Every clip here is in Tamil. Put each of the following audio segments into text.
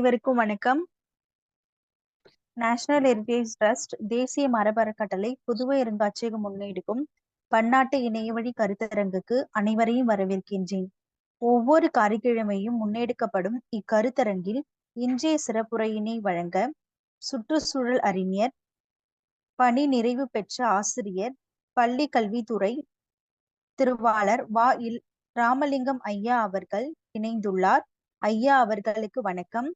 அனைவருக்கும் வணக்கம். நேஷனல் ஹெரிடேஜ் ட்ரஸ்ட் தேசிய மரபறக்கட்டளை புதுவை அருங்காட்சியகம் முன்னெடுக்கும் பன்னாட்டு இணையவழி கருத்தரங்குக்கு அனைவரையும் வரவேற்கின்றேன். ஒவ்வொரு காரிக்கிழமையும் முன்னெடுக்கப்படும் இக்கருத்தரங்கில் இன்றைய சிறப்புரையினை வழங்க சுற்றுச்சூழல் அறிஞர், பணி நிறைவு பெற்ற ஆசிரியர், பள்ளி கல்வித்துறை திருவாளர் ராமலிங்கம் ஐயா அவர்கள் இணைந்துள்ளார். ஐயா அவர்களுக்கு வணக்கம்.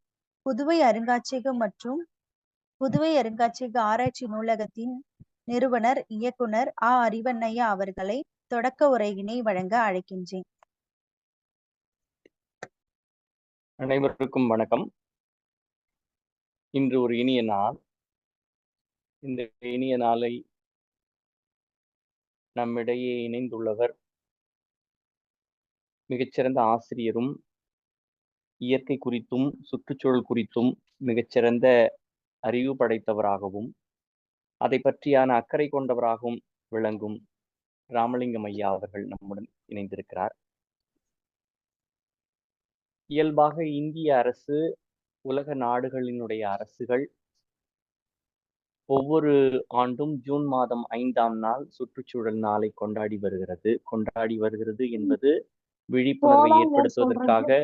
புதுவை அருங்காட்சியகம் மற்றும் புதுவை அருங்காட்சியக ஆராய்ச்சி நூலகத்தின் நிறுவனர் இயக்குனர் அறிவண்ணையா அவர்களை தொடக்க உரையினை வழங்க அழைக்கின்றேன். அனைவருக்கும் வணக்கம். இன்று ஒரு இனிய நாள். இந்த இனிய நாளை நம்மிடையே இணைந்துள்ளவர் மிகச்சிறந்த ஆசிரியரும், இயற்கை குறித்தும் சுற்றுச்சூழல் குறித்தும் மிகச்சிறந்த அறிவு படைத்தவராகவும் அதை பற்றியான அக்கறை கொண்டவராகவும் விளங்கும் ராமலிங்கம் ஐயா அவர்கள் நம்முடன் இணைந்திருக்கிறார். இயல்பாக இந்திய அரசு, உலக நாடுகளினுடைய அரசுகள் ஒவ்வொரு ஆண்டும் ஜூன் மாதம் 5ஆம் நாள் சுற்றுச்சூழல் நாளை கொண்டாடி வருகிறது என்பது விழிப்புணர்வை ஏற்படுத்துவதற்காக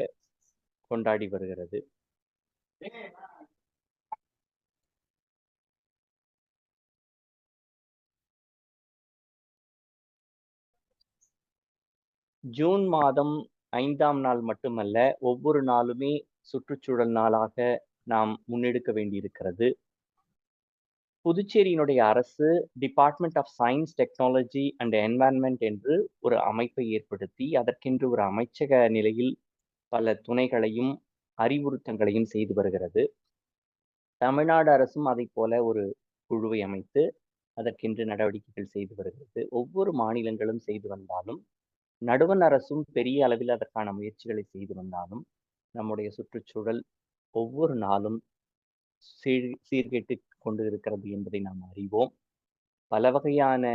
கொண்டாடி வருகிறது. ஜூன் மாதம் 5ஆம் நாள் மட்டுமல்ல, ஒவ்வொரு நாளுமே சுற்றுச்சூழல் நாளாக நாம் முன்னெடுக்க வேண்டியிருக்கிறது. புதுச்சேரியினுடைய அரசு department of science, technology and environment என்று ஒரு அமைப்பை ஏற்படுத்தி அதற்கென்று ஒரு அமைச்சக நிலையில் பல துணைகளையும் அறிவுறுத்தங்களையும் செய்து வருகிறது. தமிழ்நாடு அரசும் அதை போல ஒரு குழுவை அமைத்து அதற்கென்று நடவடிக்கைகள் செய்து வருகிறது. ஒவ்வொரு மாநிலங்களும் செய்து வந்தாலும், நடுவண் அரசும் பெரிய அளவில் அதற்கான முயற்சிகளை செய்து வந்தாலும், நம்முடைய சுற்றுச்சூழல் ஒவ்வொரு நாளும் சீர்கெட்டு கொண்டு இருக்கிறது என்பதை நாம் அறிவோம். பல வகையான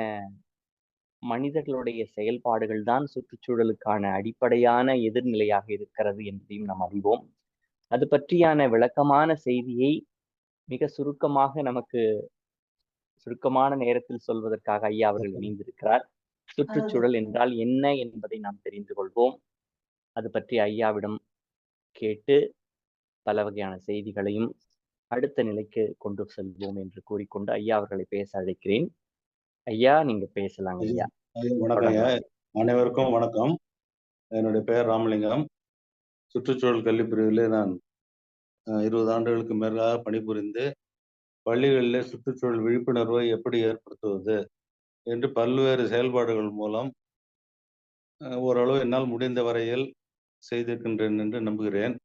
மனிதர்களுடைய செயல்பாடுகள் தான் சுற்றுச்சூழலுக்கான அடிப்படையான எதிர்நிலையாக இருக்கிறது என்பதையும் நாம் அறிவோம். அது பற்றியான விளக்கமான செய்தியை மிக சுருக்கமான நேரத்தில் சொல்வதற்காக ஐயா அவர்கள் இணைந்திருக்கிறார். சுற்றுச்சூழல் என்றால் என்ன என்பதை நாம் தெரிந்து கொள்வோம். அது பற்றி ஐயாவிடம் கேட்டு பல வகையான செய்திகளையும் அடுத்த நிலைக்கு கொண்டு செல்வோம் என்று கூறிக்கொண்டு ஐயா அவர்களை பேச அழைக்கிறேன். ஐயா, நீங்க பேசலாம். ஐயா வணக்கம். ஐயா அனைவருக்கும் வணக்கம். என்னுடைய பெயர் ராமலிங்கம். சுற்றுச்சூழல் கல்வி பிரிவிலே நான் 20 ஆண்டுகளுக்கு மேலாக பணிபுரிந்து பள்ளிகளிலே சுற்றுச்சூழல் விழிப்புணர்வை எப்படி ஏற்படுத்துவது என்று பல்வேறு செயல்பாடுகள் மூலம் ஓரளவு என்னால் முடிந்த வரையில் செய்திருக்கின்றேன் என்று நம்புகிறேன்.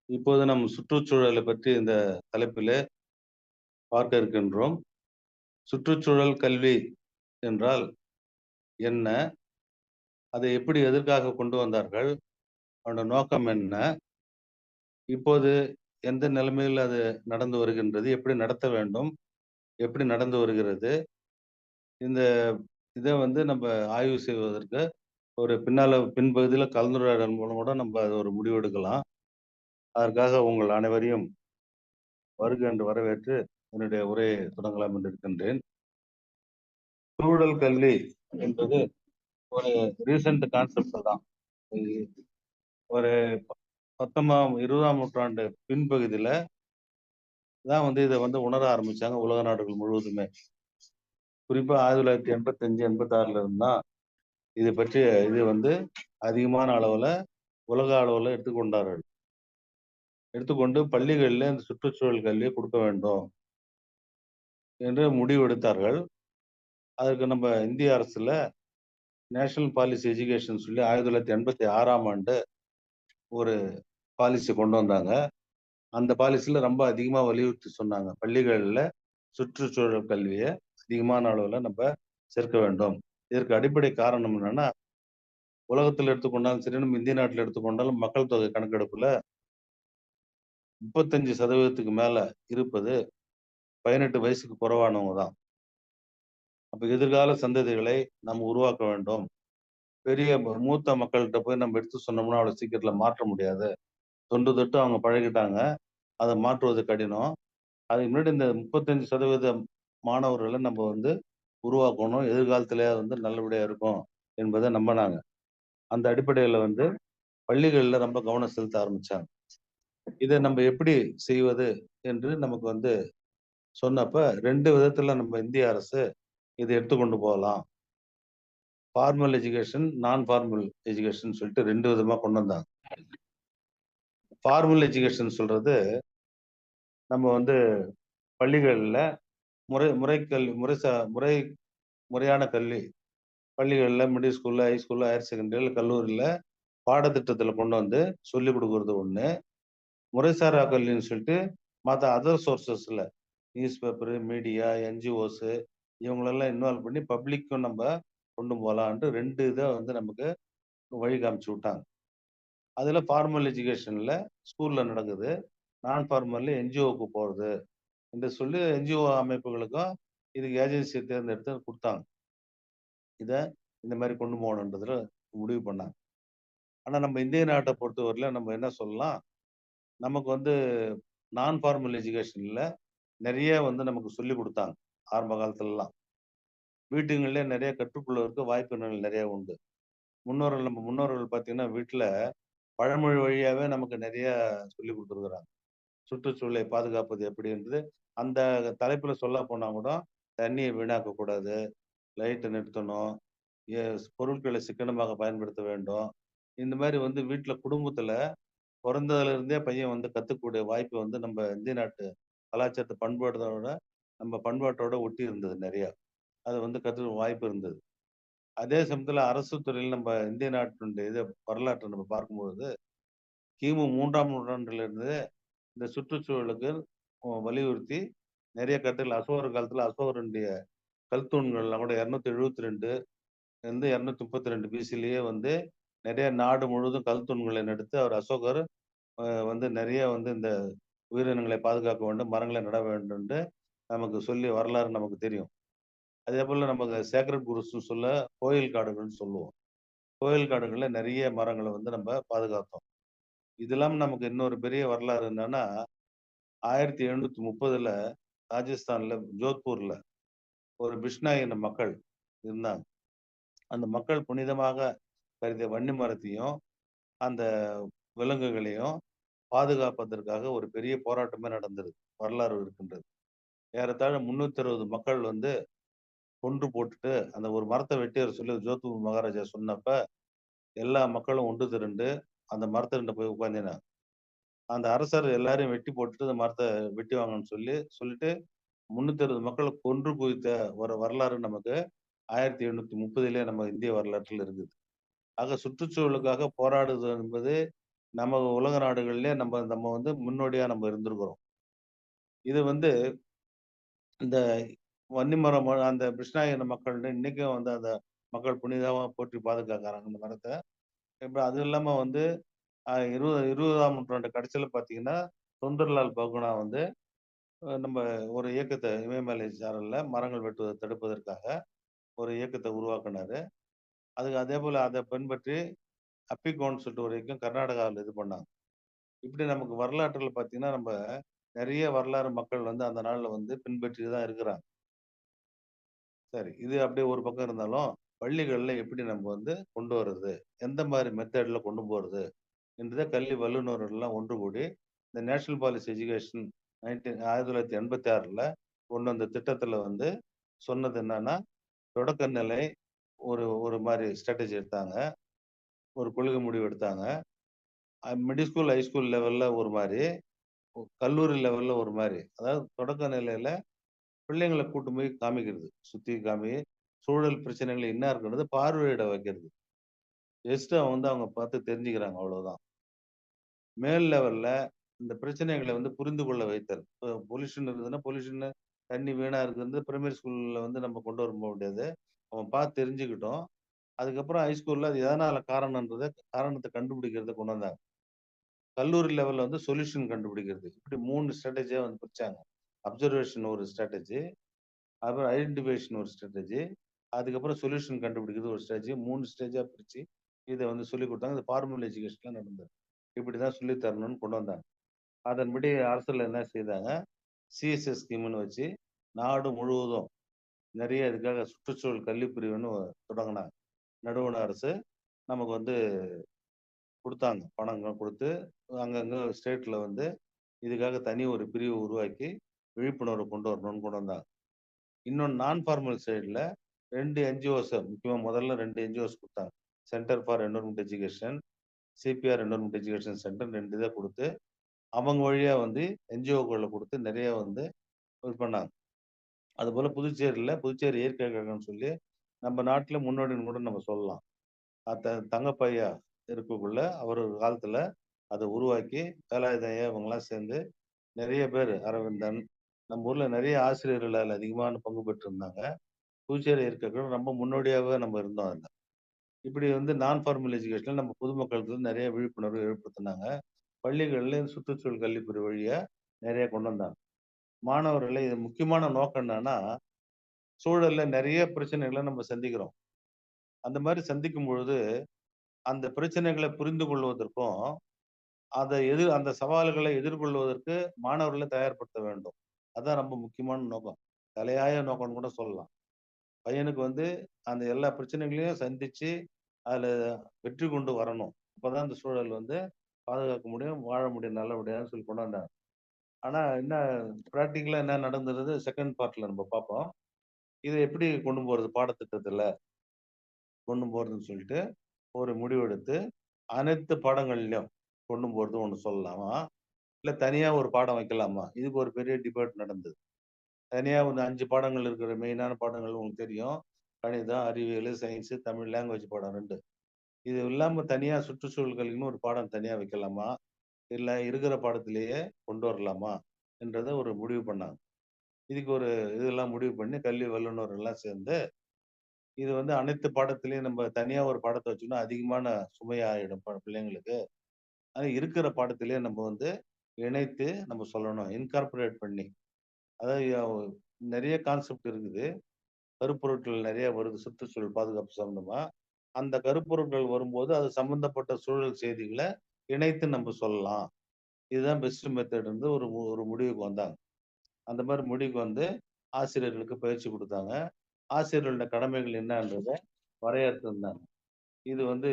இப்போது நம் சுற்றுச்சூழலை பற்றி இந்த தலைப்பிலே பார்க்க இருக்கின்றோம். சுற்றுச்சூழல் கல்வி என்றால் என்ன, அதை எப்படி எதற்காக கொண்டு வந்தார்கள், அதோட நோக்கம் என்ன, இப்போது எந்த நிலைமையில் அது நடந்து வருகின்றது, எப்படி நடத்த வேண்டும், எப்படி நடந்து வருகிறது, இந்த இதை நம்ம ஆய்வு செய்வதற்கு ஒரு பின்பகுதியில் கலந்துரையாடல் மூலம் கூட நம்ம அது ஒரு முடிவெடுக்கலாம். அதற்காக உங்கள் அனைவரையும் வருக என்று வரவேற்று என்னுடைய உரையை தொடங்கலாம் என்று இருக்கின்றேன். சூழல் கல்வி என்பது ஒரு ரீசெண்ட் கான்செப்ட் தான். ஒரு 20ஆம் நூற்றாண்டு பின்பகுதியில தான் இதை உணர ஆரம்பிச்சாங்க உலக நாடுகள் முழுவதுமே. குறிப்பா 1985, 86 இருந்தான் இது பற்றி இது அதிகமான அளவுல உலக அளவுல எடுத்துக்கொண்டு பள்ளிகளில் இந்த சுற்றுச்சூழல் கல்வியை கொடுக்க வேண்டும் என்று முடிவெடுத்தார்கள். அதற்கு நம்ம இந்திய அரசுல நேஷனல் பாலிசி எஜுகேஷன் சொல்லி 1986ஆம் ஆண்டு ஒரு பாலிசி கொண்டு வந்தாங்க. அந்த பாலிசியில ரொம்ப அதிகமா வலியுறுத்தி சொன்னாங்க, பள்ளிகளில் சுற்றுச்சூழல் கல்வியை அதிகமான அளவுல நம்ம சேர்க்க வேண்டும். இதற்கு அடிப்படை காரணம் என்னன்னா, உலகத்தில் எடுத்துக்கொண்டாலும் சரி, நம்ம இந்திய நாட்டில் எடுத்துக்கொண்டாலும் மக்கள் தொகை கணக்கெடுப்புல 35% மேல இருப்பது 18 வயசுக்கு குறைவானவங்க தான். அப்ப எதிர்கால சந்ததிகளை நம்ம உருவாக்க வேண்டும். பெரிய மூத்த மக்கள்கிட்ட போய் நம்ம எடுத்து சொன்னோம்னா அவ்வளவு சீக்கிரத்துல மாற்ற முடியாது. தொன்று தொட்டு அவங்க பழகிட்டாங்க. அதை மாற்றுவது கடினம். அதுக்கு முன்னாடி இந்த 35% மாணவர்களை நம்ம வந்து உருவாக்கணும். எதிர்காலத்திலே வந்து நல்லபடியா இருக்கும் என்பதை நம்பினாங்க. அந்த அடிப்படையில வந்து பள்ளிகள்ல ரொம்ப கவனம் செலுத்த ஆரம்பிச்சாங்க. இதை நம்ம எப்படி செய்வது என்று நமக்கு வந்து சொன்னப்ப 2 விதத்துல நம்ம இந்திய அரசு இதை எடுத்துக்கொண்டு போகலாம். ஃபார்மல் எஜுகேஷன், நான் ஃபார்மல் எஜுகேஷன் சொல்லிட்டு 2 விதமா கொண்டு வந்தாங்க. ஃபார்மல் எஜுகேஷன் சொல்றது நம்ம வந்து பள்ளிகள்ல முறையான கல்வி பள்ளிகள்ல, மிடில் ஸ்கூல்ல, ஹை ஸ்கூல்ல, ஹையர் செகண்டரில, கல்லூரியில பாடத்திட்டத்துல கொண்டு வந்து சொல்லிக் கொடுக்கறது ஒண்ணு. முறைசாரா கல்வின்னு சொல்லிட்டு மத்த அதர் சோர்சஸ்ல நியூஸ் பேப்பரு, மீடியா, என்ஜிஓஸ் இவங்களெல்லாம் இன்வால்வ் பண்ணி பப்ளிக்கும் நம்ம கொண்டு போகலான்ட்டு 2 இதை வந்து நமக்கு வழி காமிச்சு விட்டாங்க. அதுல ஃபார்மல் எஜுகேஷன்ல ஸ்கூல்ல நடக்குது. நான் ஃபார்மல்ல என்ஜிஓக்கு போறது என்று சொல்லி என்ஜிஓ அமைப்புகளுக்கும் இதுக்கு ஏஜென்சியை தேர்ந்தெடுத்து கொடுத்தாங்க. இத இந்த மாதிரி கொண்டு போகணுன்றதுல முடிவு பண்ணாங்க. ஆனா நம்ம இந்திய நாட்டை பொறுத்தவரையில நம்ம என்ன சொல்லலாம், நமக்கு வந்து நான் ஃபார்மல் எஜுகேஷன்ல நிறைய வந்து நமக்கு சொல்லி கொடுத்தாங்க ஆரம்ப காலத்துலலாம். வீட்டுங்களிலே நிறைய கற்றுக்கொள்வதற்கு வாய்ப்புகள் நிறைய உண்டு. நம்ம முன்னோர்கள் பார்த்தீங்கன்னா வீட்டுல பழமொழி வழியாவே நமக்கு நிறைய சொல்லி கொடுத்துருக்குறாங்க. சுற்றுச்சூழலை பாதுகாப்பது எப்படின்றது அந்த தலைப்புல சொல்ல போனா கூட தண்ணியை வீணாக்க கூடாது, லைட்டை நிறுத்தணும், பொருட்களை சிக்கனமாக பயன்படுத்த வேண்டும். இந்த மாதிரி வந்து வீட்டுல குடும்பத்துல பிறந்ததுல இருந்தே பையன் வந்து கத்துக்கக்கூடிய வாய்ப்பு வந்து நம்ம இந்திய நாட்டு கலாச்சாரத்தை பண்பாட்டோட நம்ம பண்பாட்டோட ஒட்டி இருந்தது நிறைய. அது வந்து கத்துக்க வாய்ப்பு இருந்தது. அதே சமயத்துல அரசு துறையில் நம்ம இந்திய நாட்டினுடைய இது வரலாற்றை நம்ம பார்க்கும்பொழுது கிமு 3ஆம் நூற்றாண்டுல இருந்து இந்த சுற்றுச்சூழலுக்கு வலியுறுத்தி நிறைய கருத்துக்கள் அசோகர் காலத்துல அசோகருடைய கல்தூண்கள்லாம் கூட 272 இருந்து 232 பிசிலேயே வந்து நிறைய நாடு முழுவதும் கல்தூண்களை நடுத்து அவர் அசோகர் வந்து நிறைய வந்து இந்த உயிரினங்களை பாதுகாக்க வேண்டும், மரங்களை நட வேண்டும் என்று நமக்கு சொல்லி வரலாறு நமக்கு தெரியும். அதே போல நமக்கு சேக்ரட் குருஸ் சொல்ல கோயில் காடுகள்னு சொல்லுவோம். கோயில் காடுகள்ல நிறைய மரங்களை வந்து நம்ம பாதுகாத்தோம். இது இல்லாம நமக்கு இன்னொரு பெரிய வரலாறு என்னன்னா 1730 ராஜஸ்தான்ல ஜோத்பூர்ல ஒரு பிஷ்னாய் இன மக்கள் இருந்தாங்க. அந்த மக்கள் புனிதமாக கருதிய வன்னி மரத்தையும் அந்த விலங்குகளையும் பாதுகாப்பதற்காக ஒரு பெரிய போராட்டமே நடந்தது. வரலாறு இருக்கின்றது. ஏறத்தாழ 360 மக்கள் வந்து கொன்று போட்டுட்டு அந்த ஒரு மரத்தை வெட்டி சொல்லி ஜோத்பூர் மகாராஜா சொன்னப்ப எல்லா மக்களும் ஒன்று திரண்டு அந்த மரத்திட்ட போய் உட்கார்ந்தினாங்க. அந்த அரசர் எல்லாரையும் வெட்டி போட்டுட்டு அந்த மரத்தை வெட்டி வாங்கன்னு சொல்லிட்டு 360 மக்களை கொன்று குவித்த ஒரு வரலாறு நமக்கு 1730 நம்ம இந்திய வரலாற்றில் இருக்குது. ஆக சுற்றுச்சூழலுக்காக போராடுவது என்பது நம்ம உலக நாடுகளிலே நம்ம நம்ம வந்து முன்னோடியா நம்ம இருந்திருக்கிறோம். இது வந்து இந்த வன்னிமரம் அந்த கிருஷ்ணாயின மக்கள் இன்னைக்கும் வந்து அந்த மக்கள் புனிதமா போற்றி பாதுகாக்கிறாங்க அந்த மரத்தை. இப்ப அது இல்லாம வந்து 20ஆம் நூற்றாண்டு கடைசியில பாத்தீங்கன்னா சுந்தர்லால் பகுனா வந்து நம்ம ஒரு இயக்கத்தை இமயமலை சாரல்ல மரங்கள் வெட்டுவதை தடுப்பதற்காக ஒரு இயக்கத்தை உருவாக்குனாரு. அதுக்கு அதே போல அதை பின்பற்றி அப்பிகோன்னு சொல்லிட்டு ஒரு இயக்கம் கர்நாடகாவில் இது பண்ணாங்க. இப்படி நமக்கு வரலாற்றுல பாத்தீங்கன்னா நம்ம நிறைய வரலாறு மக்கள் வந்து அந்த நாள்ல வந்து பின்பற்றி தான் இருக்கிறாங்க. சரி, இது அப்படியே ஒரு பக்கம் இருந்தாலும் பள்ளிகள்ல எப்படி நம்ம வந்து கொண்டு வர்றது, எந்த மாதிரி மெத்தட்ல கொண்டு போறது என்றதை கல்வி வல்லுநர்கள் எல்லாம் ஒன்று கூடி இந்த நேஷனல் பாலிசி எஜுகேஷன் 1986ல கொண்டு வந்த திட்டத்துல வந்து சொன்னது என்னன்னா தொடக்க நிலை ஒரு ஒரு மாதிரி ஸ்ட்ராட்டஜி எடுத்தாங்க, ஒரு கொள்கை முடிவு எடுத்தாங்க. மிடில் ஸ்கூல், ஹை ஸ்கூல் லெவல்ல ஒரு மாதிரி, கல்லூரி லெவல்ல ஒரு மாதிரி. அதாவது தொடக்க நிலையில பிள்ளைங்களை கூட்டு போய் காமிக்கிறது, சுத்தி காமி சூழல் பிரச்சனைகள் என்ன இருக்குன்றது பார்வையிட வைக்கிறது. ஜஸ்ட் அவங்க பார்த்து தெரிஞ்சுக்கிறாங்க, அவ்வளவுதான். மேல் லெவல்ல இந்த பிரச்சனைகளை வந்து புரிந்து கொள்ள வைத்தல். பொல்யூஷன் இருக்குதுன்னா பொல்யூஷன் தண்ணி வீணா இருக்குது பிரைமரி ஸ்கூல்ல வந்து நம்ம கொண்டு வர முடியாது. அவன் பார்த்து தெரிஞ்சுக்கிட்டோம். அதுக்கப்புறம் ஹை ஸ்கூல்ல அது எதனால காரணத்தை கண்டுபிடிக்கிறத கொண்டு வந்தாங்க. கல்லூரி லெவல்ல வந்து சொல்யூஷன் கண்டுபிடிக்கிறது. இப்படி 3 ஸ்ட்ராட்டஜியா வந்து பிரிச்சாங்க. அப்சர்வேஷன் ஒரு ஸ்ட்ராட்டஜி, அப்புறம் ஐடென்டிஃபிகேஷன் ஒரு ஸ்ட்ராட்டஜி, அதுக்கப்புறம் சொல்யூஷன் கண்டுபிடிக்கிறது ஒரு ஸ்ட்ராட்டஜி. 3 ஸ்டேஜா பிரிச்சு இதை வந்து சொல்லிக் கொடுத்தாங்க. இது ஃபார்மல் எஜுகேஷன்ல நடந்தது. இப்படிதான் சொல்லி தரணும்னு கொண்டு வந்தாங்க. அதன்படி அரசுல என்ன செய்தாங்க, சிஎஸ்எஸ் ஸ்கீம்னு வச்சு நாடு முழுவதும் நிறைய இதுக்காக சுற்றுச்சூழல் கல்விப் பிரிவுன்னு தொடங்குனாங்க. நடுவண் அரசு நமக்கு வந்து குடுத்தாங்க. பணங்கள் குடுத்து, அங்கங்க ஸ்டேட்ல வந்து இதுக்காக தனி ஒரு பிரிவு உருவாக்கி, விழிப்புணர்வு கொண்டு வரணும்னு கொண்டு வந்தாங்க. இன்னொன்னு நான் ஃபார்மல் சைடுல 2 என்ஜிஓஸ் முக்கியமா முதல்ல 2 என்ஜிஓஸ் குடுத்தாங்க. Centre for environment education, CPR environment education centre 2 இத குடுத்து, அவங்க வழியா வந்து என்ஜிஓக்கள்ல குடுத்து நிறைய வந்து இது பண்ணாங்க. அதுபோல புதுச்சேரியில புதுச்சேரி இயற்கை கழகம்னு சொல்லி, நம்ம நாட்டுல முன்னோடின்னு கூட நம்ம சொல்லலாம். தங்கப்பையா இருக்கக்குள்ள அவர் ஒரு காலத்துல அத உருவாக்கி, வேலாயுதம் ஐயா இவங்கலாம் சேர்ந்து நிறைய பேரு அரவிந்தன், நம்ம ஊர்ல நிறைய ஆசிரியர்கள் அதுல அதிகமான பங்கு பெற்றிருந்தாங்க. புதுச்சேரி இருக்கக்கூட ரொம்ப முன்னோடியாவே நம்ம இருந்தோம் அதுல. இப்படி வந்து நான் ஃபார்மல் எஜுகேஷன்ல நம்ம பொதுமக்களுக்கு நிறைய விழிப்புணர்வு ஏற்படுத்துனாங்க. பள்ளிகள்ல சுற்றுச்சூழல் கல்வித்துறை வழியா நிறைய கொண்டு வந்தாங்க. மாணவர்களே இது முக்கியமான நோக்கம் என்னன்னா, சூழல்ல நிறைய பிரச்சனைகள நம்ம சந்திக்கிறோம். அந்த மாரி சந்திக்கும் பொழுது, அந்த பிரச்சனைகள புரிந்து கொள்வதற்கும், அந்த சவால்களை எதிர்கொள்வதற்கு மாணவர்கள தயார்படுத்த வேண்டும். அதான் ரொம்ப முக்கியமான நோக்கம். தலையாய நோக்கம்னு கூட சொல்லலாம். பையனுக்கு வந்து அந்த எல்லா பிரச்சனைகளையும் சந்திச்சு, அதுல வெற்றி கொண்டு வரணும். அப்பதான் அந்த சூழல் வந்து பாதுகாக்க முடியும், வாழ முடியும் நல்லபடியான்னு சொல்லி கொண்டு வந்தாங்க. ஆனா என்ன பிராக்டிகலா என்ன நடந்தது செகண்ட் பார்ட்ல நம்ம பார்ப்போம். இத எப்படி கொண்டு போறது பாடத்திட்டத்துல கொண்டு போறதுன்னு சொல்லிட்டு ஒரு முடிவெடுத்து, அனைத்து பாடங்கள்லயும் கொண்டு போறது ஒண்ணு சொல்லலாமா? இல்ல தனியா ஒரு பாடம் வைக்கலாமா? இதுக்கு ஒரு பெரிய டிபேட் நடந்தது. தனியா ஒரு 5 பாடங்கள் இருக்கிற மெயினான பாடங்கள் உங்களுக்கு தெரியும். கணிதம், அறிவியலு, சயின்ஸு, தமிழ் லாங்குவேஜ் பாடம் 2. இது இல்லாம தனியா சுற்றுச்சூழல் கல்வின்னு ஒரு பாடம் தனியா வைக்கலாமா? இல்ல இருக்கிற பாடத்திலேயே கொண்டு வரலாமா? என்றத ஒரு முடிவு பண்ணாங்க. இதுக்கு ஒரு இதெல்லாம் முடிவு பண்ணி கல்வி வல்லுநர்கள்லாம் சேர்ந்து, இது வந்து அனைத்து பாடத்திலயும் நம்ம தனியா ஒரு பாடத்த வச்சோம்னா அதிகமான சுமையாயிடும் பிள்ளைங்களுக்கு. ஆனா இருக்கிற பாடத்திலேயே நம்ம வந்து இணைத்து நம்ம சொல்லணும். இன்கார்ப்பரேட் பண்ணி. அதாவது நெறைய கான்செப்ட் இருக்குது. கருப்பொருட்கள் நெறைய வருது சுற்றுச்சூழல் பாதுகாப்பு சம்மந்தமா. அந்த கருப்பொருட்கள் வரும்போது, அது சம்பந்தப்பட்ட சூழல் செய்திகள இணைத்து நம்ம சொல்லலாம். இதுதான் பெஸ்ட் மெத்தட்ன்னு ஒரு முடிவுக்கு வந்தாங்க. அந்த மாரி முடிவுக்கு வந்து ஆசிரியர்களுக்கு பயிற்சி குடுத்தாங்க. ஆசிரியர்களோட கடமைகள் என்னன்றத வரையறுத்திருந்தாங்க. இது வந்து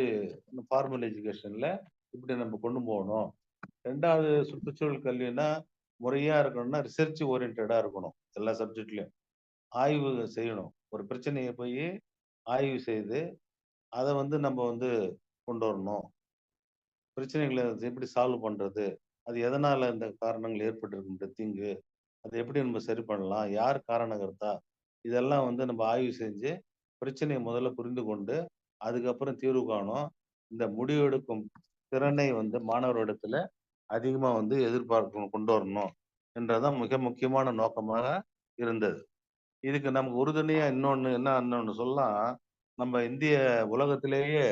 ஃபார்மல் எஜுகேஷன்ல இப்படி நம்ம கொண்டு போணும். 2வது சுற்றுச்சூழல் கல்வின்னா, முறையா இருக்கணும்னா, ரிசர்ச் ஓரியன்டடா இருக்கணும். எல்லா சப்ஜெக்ட்லயும். ஆய்வு செய்யணும். ஒரு பிரச்சனைய போயி ஆய்வு செய்து, அத வந்து நம்ம வந்து கொண்டு வரணும். பிரச்சனைகள எப்படி சால்வ் பண்றது? அது எதனால இந்த காரணங்கள் ஏற்பட்டிருக்கு தீங்கு? அத எப்படி நம்ம சரி பண்ணலாம்? யார் காரணகர்த்தா? இதெல்லாம் வந்து நம்ம ஆய்வு செஞ்சு, பிரச்சனைய முதல்ல புரிந்து கொண்டு, அதுக்கப்புறம் தீர்வு காணும். இந்த முடிவெடுக்கும் திறனை வந்து மாணவரிடத்துல அதிகமா வந்து எதிர்பார்க்கணும், கொண்டு வரணும் என்றதான் மிக முக்கியமான நோக்கமாக இருந்தது. இதுக்கு நமக்கு உறுதுணையா இன்னொன்னு சொல்லலாம். நம்ம இந்திய உலகத்திலேயே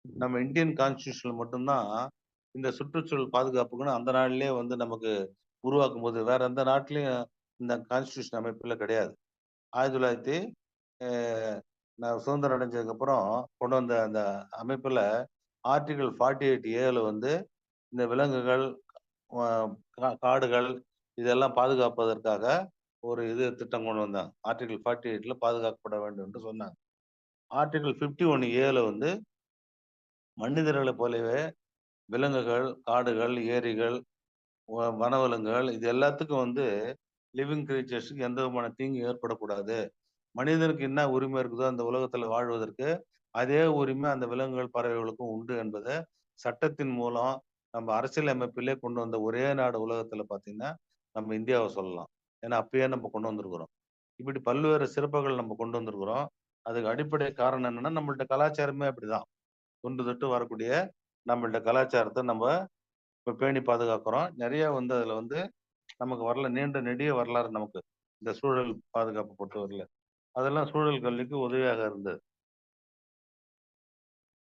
நம்ம இந்தியன் கான்ஸ்டிடியூஷன்ல மட்டும் தான் இந்த சுற்றுச்சூழல் பாதுகாப்புக்குன்னு அந்த நாள்லயே வந்து நமக்கு உருவாக்கும்போது, வேற எந்த நாட்டிலயும் இந்த கான்ஸ்டிடியூஷன் அமைப்புல கிடையாது. 1900 அ நான் சுதந்திரம் அடைஞ்சதுக்கப்புறம் கொண்டு வந்த அந்த அமைப்புல ஆர்டிகிள் 48 ஏல வந்து இந்த விலங்குகள், அ காடுகள் இதெல்லாம் பாதுகாப்பதற்காக ஒரு திட்டம் கொண்டு வந்தாங்க. ஆர்டிகிள் 48ல பாதுகாக்கப்பட வேண்டும் என்று சொன்னாங்க. ஆர்டிகிள் 51 ஏல வந்து மனிதர்களைப் போலவே விலங்குகள், காடுகள், ஏரிகள், வனவிலங்குகள் இது எல்லாத்துக்கும் வந்து லிவிங் கிரியேச்சர்ஸ்க்கு எந்த விதமான தீங்கும் ஏற்படக்கூடாது. மனிதனுக்கு என்ன உரிமை இருக்குதோ அந்த உலகத்துல வாழ்வதற்கு, அதே உரிமை அந்த விலங்குகள், பறவைகளுக்கும் உண்டு என்பத சட்டத்தின் மூலம் நம்ம அரசியல் அமைப்பிலே கொண்டு வந்த ஒரே நாடு உலகத்துல பார்த்தீங்கன்னா, நம்ம இந்தியாவ சொல்லலாம். ஏன்னா அப்பயே நம்ம கொண்டு வந்திருக்கிறோம். இப்படி பல்வேறு சிறப்புகள் நம்ம கொண்டு வந்திருக்கிறோம். அதுக்கு அடிப்படை காரணம் என்னன்னா, நம்மள்ட்ட கலாச்சாரமே அப்படிதான். தொன்று தொட்டு வரக்கூடிய நம்மள்ட்ட கலாச்சாரத்த நம்ம இப்ப பேணி பாதுகாக்கிறோம். நெறைய வந்து அதுல வந்து நமக்கு நீண்ட நெடிய வரலாறு நமக்கு. இந்த சூழல் பாதுகாப்பு பொறுத்தவரையில. அதெல்லாம் சூழல் கல்விக்கு உதவியாக இருந்தது.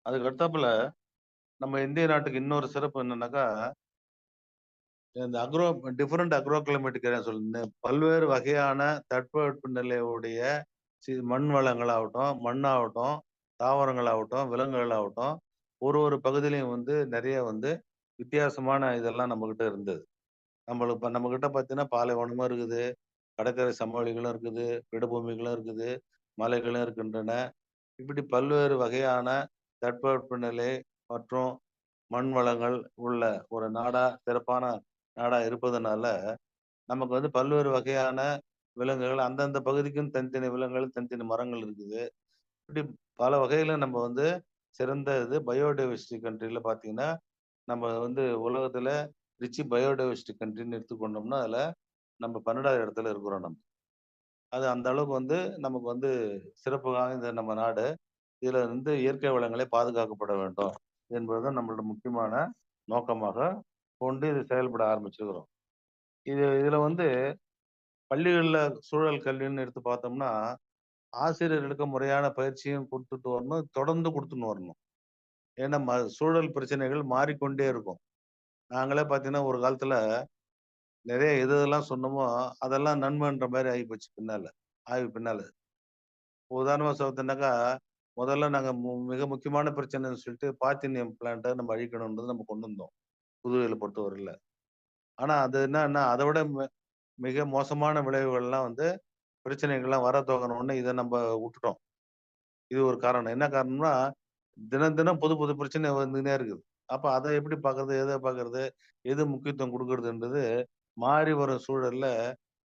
அதுக்கு அடுத்தாப்புல நம்ம இந்திய நாட்டுக்கு இன்னொரு சிறப்பு என்னன்னாக்கா, இந்த டிஃபரண்ட் அக்ரோ கிளைமேட்டிக் ஏரியா பல்வேறு வகையான தட்பவெட்ப நிலையுடைய மண் வளங்களாகட்டும், மண்ணாகட்டும், தாவரங்களாகட்டும், விலங்குகளாகட்டும், ஒரு ஒரு பகுதியிலயும் வந்து நெறைய வந்து வித்தியாசமான இதெல்லாம் நம்மகிட்ட இருந்தது. இப்ப நம்ம கிட்ட பார்த்தீங்கன்னா பாலைவனமும் இருக்குது, கடற்கரை சமவெளிகளும் இருக்குது, பீடபூமிகளும் இருக்குது, மலைகளும் இருக்கின்றன. இப்படி பல்வேறு வகையான தட்பவெப்பநிலை மற்றும் மண் வளங்கள் உள்ள ஒரு சிறப்பான நாடா இருப்பதனால, நமக்கு வந்து பல்வேறு வகையான விலங்குகள் அந்தந்த பகுதிக்குன்னு தனித்தனி விலங்குகள், தனித்தனி மரங்கள் இருக்குது. இப்படி பல வகையில நம்ம வந்து சிறந்த இது பயோடைவர்சிட்டி கண்ட்ரில பார்த்தீங்கன்னா, நம்ம வந்து உலகத்துல பயோடைவர்சிட்டி கண்ட்ரின்னு எடுத்துக்கொண்டோம்னா, அதுல நம்ம 12வது இடத்துல இருக்கிறோம் நம்ம. அது அந்த அளவுக்கு வந்து நமக்கு வந்து சிறப்பு வாய்ந்த நம்ம நாடு. இதுல வந்து இயற்கை வளங்களே பாதுகாக்கப்பட வேண்டும் என்பதுதான் நம்மளோட முக்கியமான நோக்கமாக கொண்டு இது செயல்பட ஆரம்பிச்சிருக்கிறோம். இதுல வந்து பள்ளிகள்ல சூழல் கல்வின்னு எடுத்து பார்த்தோம்னா, ஆசிரியர்களுக்கு முறையான பயிற்சியும் குடுத்துட்டு வரணும். தொடர்ந்து குடுத்துன்னு வரணும். ஏன்னா சூழல் பிரச்சனைகள் மாறிக்கொண்டே இருக்கும். நாங்களே பார்த்தீங்கன்னா, ஒரு காலத்துல நெறைய எதெல்லாம் சொன்னோமோ, அதெல்லாம் நன்மைன்ற மாரி ஆயிப்போச்சு பின்னால. பின்னால. உதாரணமா சொல்லத்தோனாக்கா, முதல்ல நாங்க மிக முக்கியமான பிரச்சனைன்னு சொல்லிட்டு பாத்தீனியம் பிளான்ட்ட நம்ம அழிக்கணும்ன்றது நம்ம கொண்டு வந்தோம். புதுவையில பொறுத்தவரையில. ஆனா அது என்னன்னா, அத விட மிக மோசமான விளைவுகள்லாம் வந்து பிரச்சனைகள்லாம் வர துவங்குன உடனே இத நம்ப வுட்டுட்டோம். இது ஒரு காரணம். என்ன காரணம்னா, தினம் தினம் புது புது பிரச்சனை வந்துன்னே இருக்குது. அப்ப அத எப்படி பார்க்கறது? எத பார்க்கறது? எது முக்கியத்துவம் குடுக்கறதுன்றது மாறி வரும் சூழல்ல,